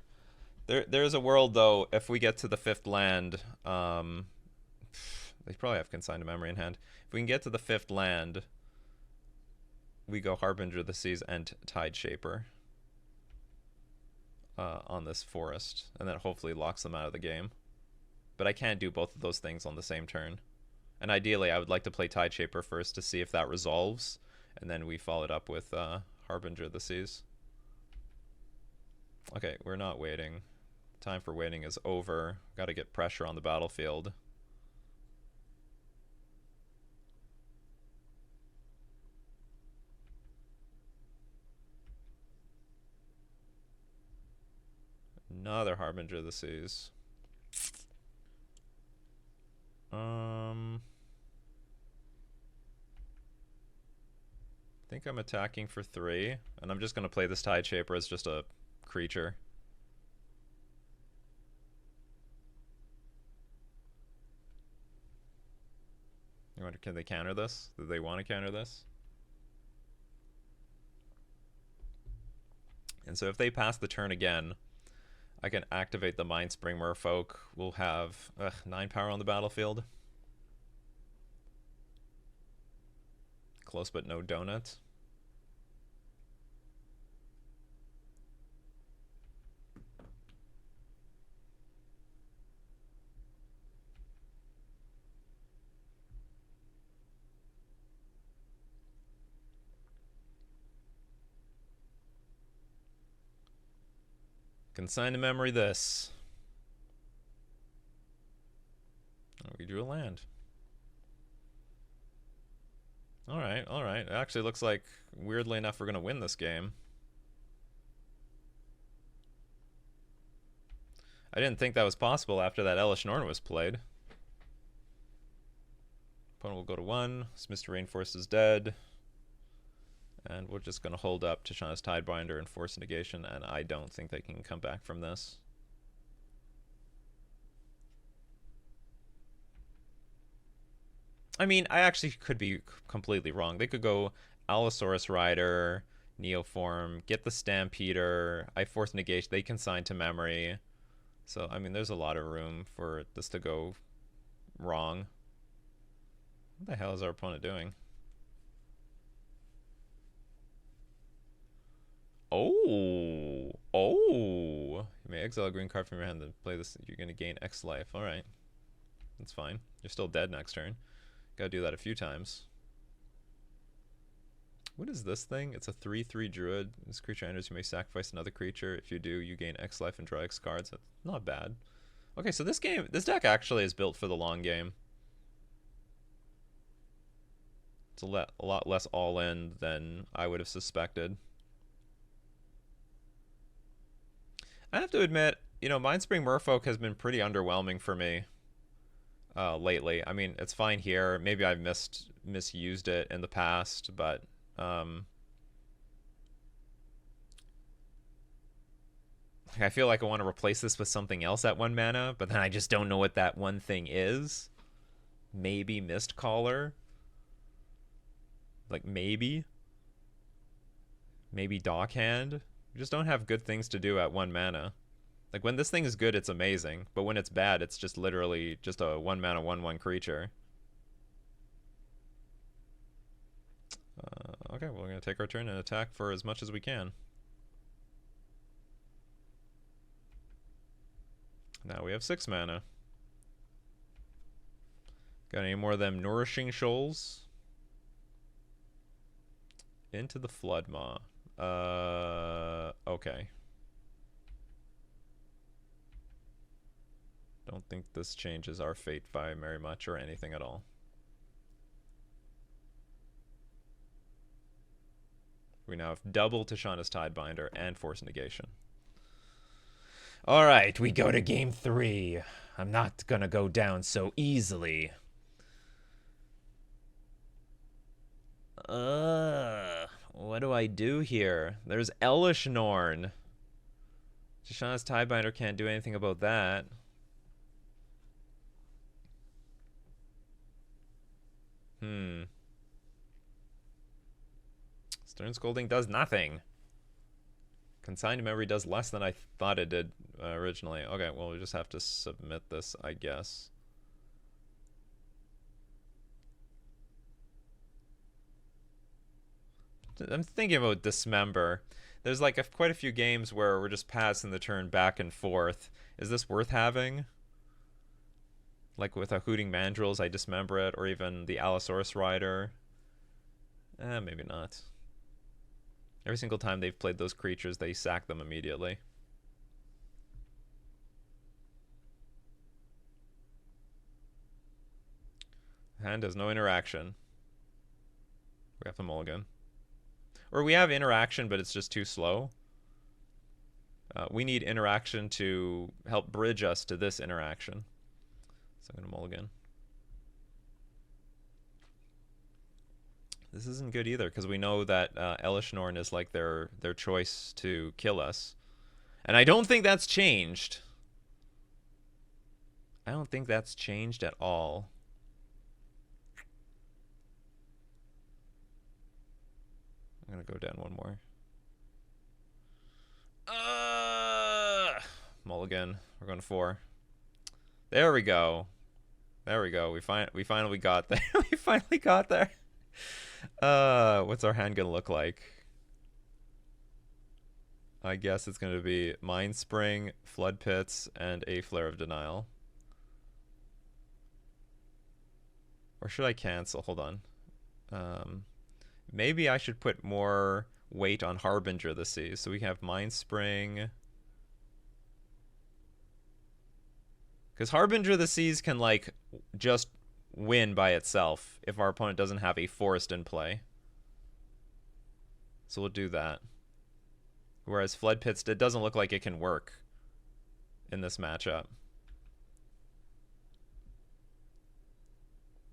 There's a world, though, if we get to the 5th land, they probably have Consign to Memory in hand. If we can get to the 5th land, we go Harbinger of the Seas and Tide Shaper on this forest, and that hopefully locks them out of the game. But I can't do both of those things on the same turn. And ideally, I would like to play Tide Shaper first to see if that resolves, and then we follow it up with Harbinger of the Seas. Okay, we're not waiting. Time for waiting is over. Got to get pressure on the battlefield. Another Harbinger of the Seas. I think I'm attacking for 3, and I'm just going to play this Tide Shaper as just a creature. Can they counter this? Do they want to counter this? And so if they pass the turn again, I can activate the Mindspring Merfolk. We'll have 9 power on the battlefield. Close but no donut. Consign to memory this. Oh, we drew a land. Alright, alright. It actually looks like, weirdly enough, we're going to win this game. I didn't think that was possible after that Elish Norn was played. Opponent will go to 1. Mr. Rainforest is dead. And we're just going to hold up Tishana's Tidebinder and force negation, and I don't think they can come back from this. I mean, I actually could be completely wrong. They could go Allosaurus Rider, Neoform, get the Stampeder, I force negation, they consign to memory. So, I mean, there's a lot of room for this to go wrong. What the hell is our opponent doing? Oh, you may exile a green card from your hand to play this. You're going to gain X life. All right. That's fine. You're still dead next turn. Got to do that a few times. What is this thing? It's a 3/3 druid. This creature enters, you may sacrifice another creature. If you do, you gain X life and draw X cards. That's not bad. Okay, so this deck actually is built for the long game. It's a lot less all-in than I would have suspected. I have to admit, you know, Mindspring Merfolk has been pretty underwhelming for me lately. I mean, it's fine here. Maybe I've misused it in the past, but I feel like I want to replace this with something else at 1 mana, but then I just don't know what that one thing is. Maybe Mistcaller. Like, maybe Dockhand. We just don't have good things to do at 1 mana. Like, when this thing is good, it's amazing. But when it's bad, it's just literally just a 1 mana 1/1 creature. Okay, well, we're going to take our turn and attack for as much as we can. Now we have 6 mana. Got any more of them Nourishing Shoals? Into the Floodmaw. Okay. Don't think this changes our fate very much or anything at all. We now have double Tishana's Tidebinder and Force Negation. Alright, we go to game 3. I'm not gonna go down so easily. What do I do here? There's Elish Norn. Tishana's Tidebinder can't do anything about that. Stern Scolding does nothing. Consigned Memory does less than I thought it did originally. Okay, well, we just have to submit this, I guess. I'm thinking about Dismember. There's like quite a few games where we're just passing the turn back and forth. Is this worth having? Like with a Hooting Mandrills, I Dismember it, or even the Allosaurus Rider. Maybe not. Every single time they've played those creatures, they sack them immediately. Hand has no interaction. We have to mulligan. Or we have interaction, but it's just too slow. We need interaction to help bridge us to this interaction. So I'm going to mulligan. This isn't good either, because we know that Elish Norn is like their choice to kill us. And I don't think that's changed. I don't think that's changed at all. I'm gonna go down one more. Mulligan. We're going 4. There we go. There we go. We finally got there. We finally got there. What's our hand gonna look like? I guess it's gonna be Mind Spring, Flood Pits, and a Flare of Denial. Or should I cancel? Hold on. Maybe I should put more weight on Harbinger of the Seas. So we have Mind Spring. Because Harbinger of the Seas can, like, just win by itself if our opponent doesn't have a forest in play. So we'll do that. Whereas Flood Pits, it doesn't look like it can work in this matchup.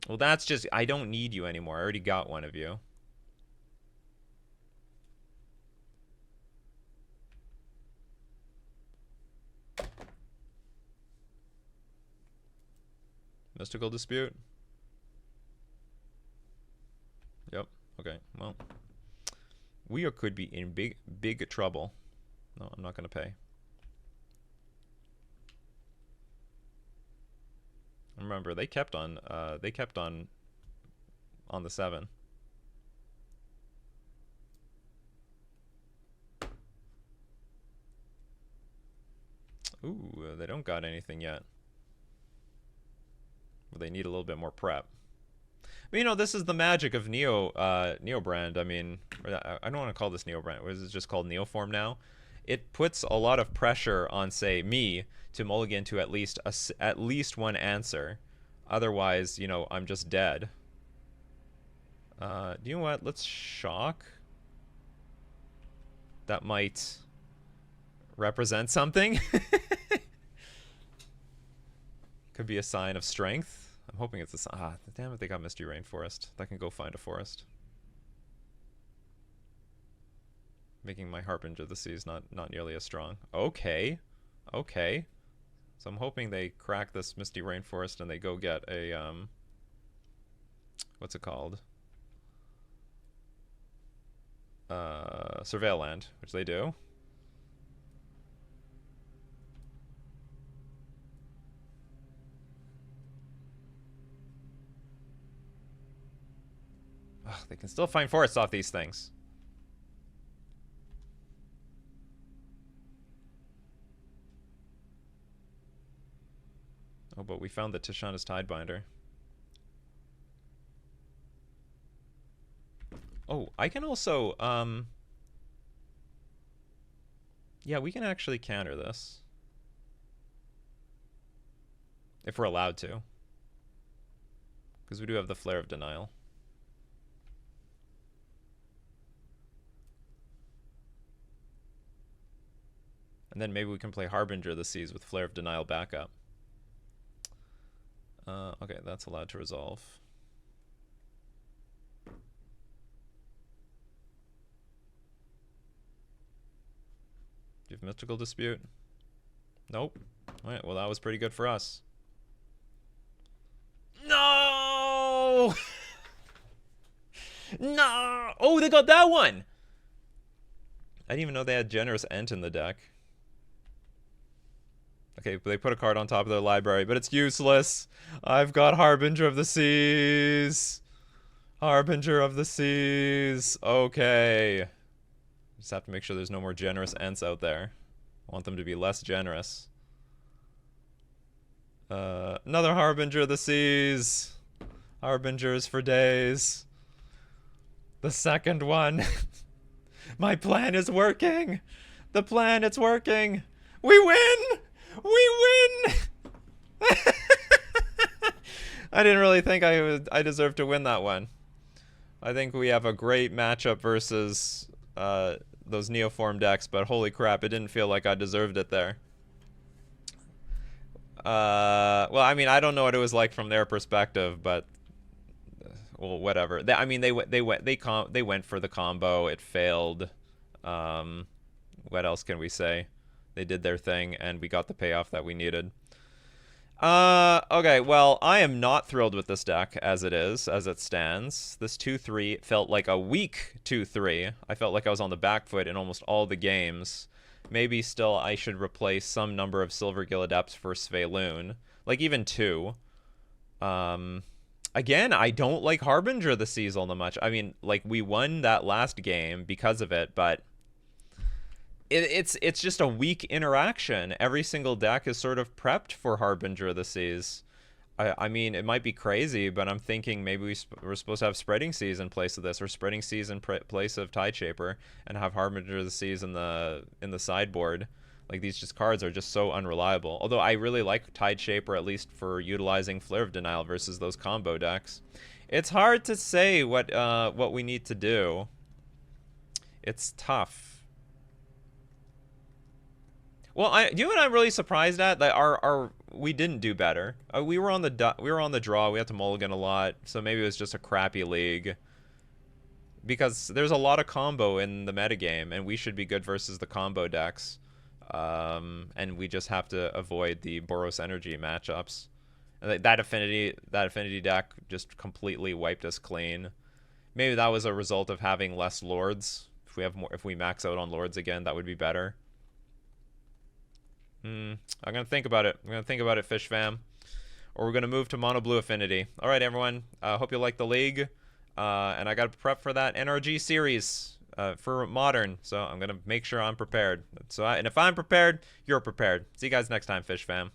Well, that's just... I don't need you anymore. I already got one of you. Mystical Dispute? Yep. Okay. Well, we could be in big trouble. No, I'm not going to pay. Remember, they kept on the 7. Ooh, they don't got anything yet. Well, they need a little bit more prep. But, you know, this is the magic of Neo brand. I mean, I don't want to call this Neo brand. What is it just called Neoform now? It puts a lot of pressure on, say, me to mulligan to at least one answer. Otherwise, you know, I'm just dead. You know what? Let's shock. That might represent something. Could be a sign of strength. I'm hoping it's a sign. Ah, damn it, they got Misty Rainforest. That can go find a forest. Making my Harbinger of the Seas not nearly as strong. Okay. Okay. So I'm hoping they crack this Misty Rainforest and they go get a, what's it called? Surveil Land, which they do. Ugh, they can still find forests off these things. Oh, but we found the Tishana's Tidebinder. Oh, I can also, yeah, we can actually counter this. If we're allowed to. Because we do have the Flare of Denial. And then maybe we can play Harbinger of the Seas with Flare of Denial backup. Okay, that's allowed to resolve. Do you have Mystical Dispute? Nope. Alright, well that was pretty good for us. No! No! Oh, they got that one! I didn't even know they had Generous Ent in the deck. Okay, they put a card on top of their library, but it's useless. I've got Harbinger of the Seas. Harbinger of the Seas. Okay. Just have to make sure there's no more Generous Ents out there. I want them to be less generous. Another Harbinger of the Seas. Harbingers for days. The second one. My plan is working. The plan, it's working. We win! We win! I didn't really think I deserved to win that one. I think we have a great matchup versus those Neoform decks, but holy crap, it didn't feel like I deserved it there. Well, I mean, I don't know what it was like from their perspective, but well, whatever. I mean, they went for the combo. It failed. What else can we say? They did their thing, and we got the payoff that we needed. Okay, well, I am not thrilled with this deck as it stands. This 2-3 felt like a weak 2-3. I felt like I was on the back foot in almost all the games. Maybe still I should replace some number of Silver Gill Adepts for Sveilun. Like, even two. Um, Again, I don't like Harbinger the Season that much. I mean, like, we won that last game because of it, but it's just a weak interaction. Every single deck is sort of prepped for Harbinger of the Seas. I mean, it might be crazy, but I'm thinking maybe we're supposed to have Spreading Seas in place of this, or Spreading Seas in place of Tide Shaper, and have Harbinger of the Seas in the sideboard. Like, these just cards are just so unreliable. Although I really like Tide Shaper, at least for utilizing Flare of Denial versus those combo decks. It's hard to say what we need to do. It's tough. Well, you know what I'm really surprised at? That we didn't do better. We were on the draw. We had to mulligan a lot, so maybe it was just a crappy league. Because there's a lot of combo in the metagame, and we should be good versus the combo decks. And we just have to avoid the Boros Energy matchups. And that affinity deck just completely wiped us clean. Maybe that was a result of having less lords. If we max out on lords again, that would be better. I'm gonna think about it. Fish fam. Or we're gonna move to mono blue affinity. All right, everyone. Hope you like the league. And I got to prep for that NRG series for modern. So I'm gonna make sure I'm prepared. And if I'm prepared, you're prepared. See you guys next time, Fish fam.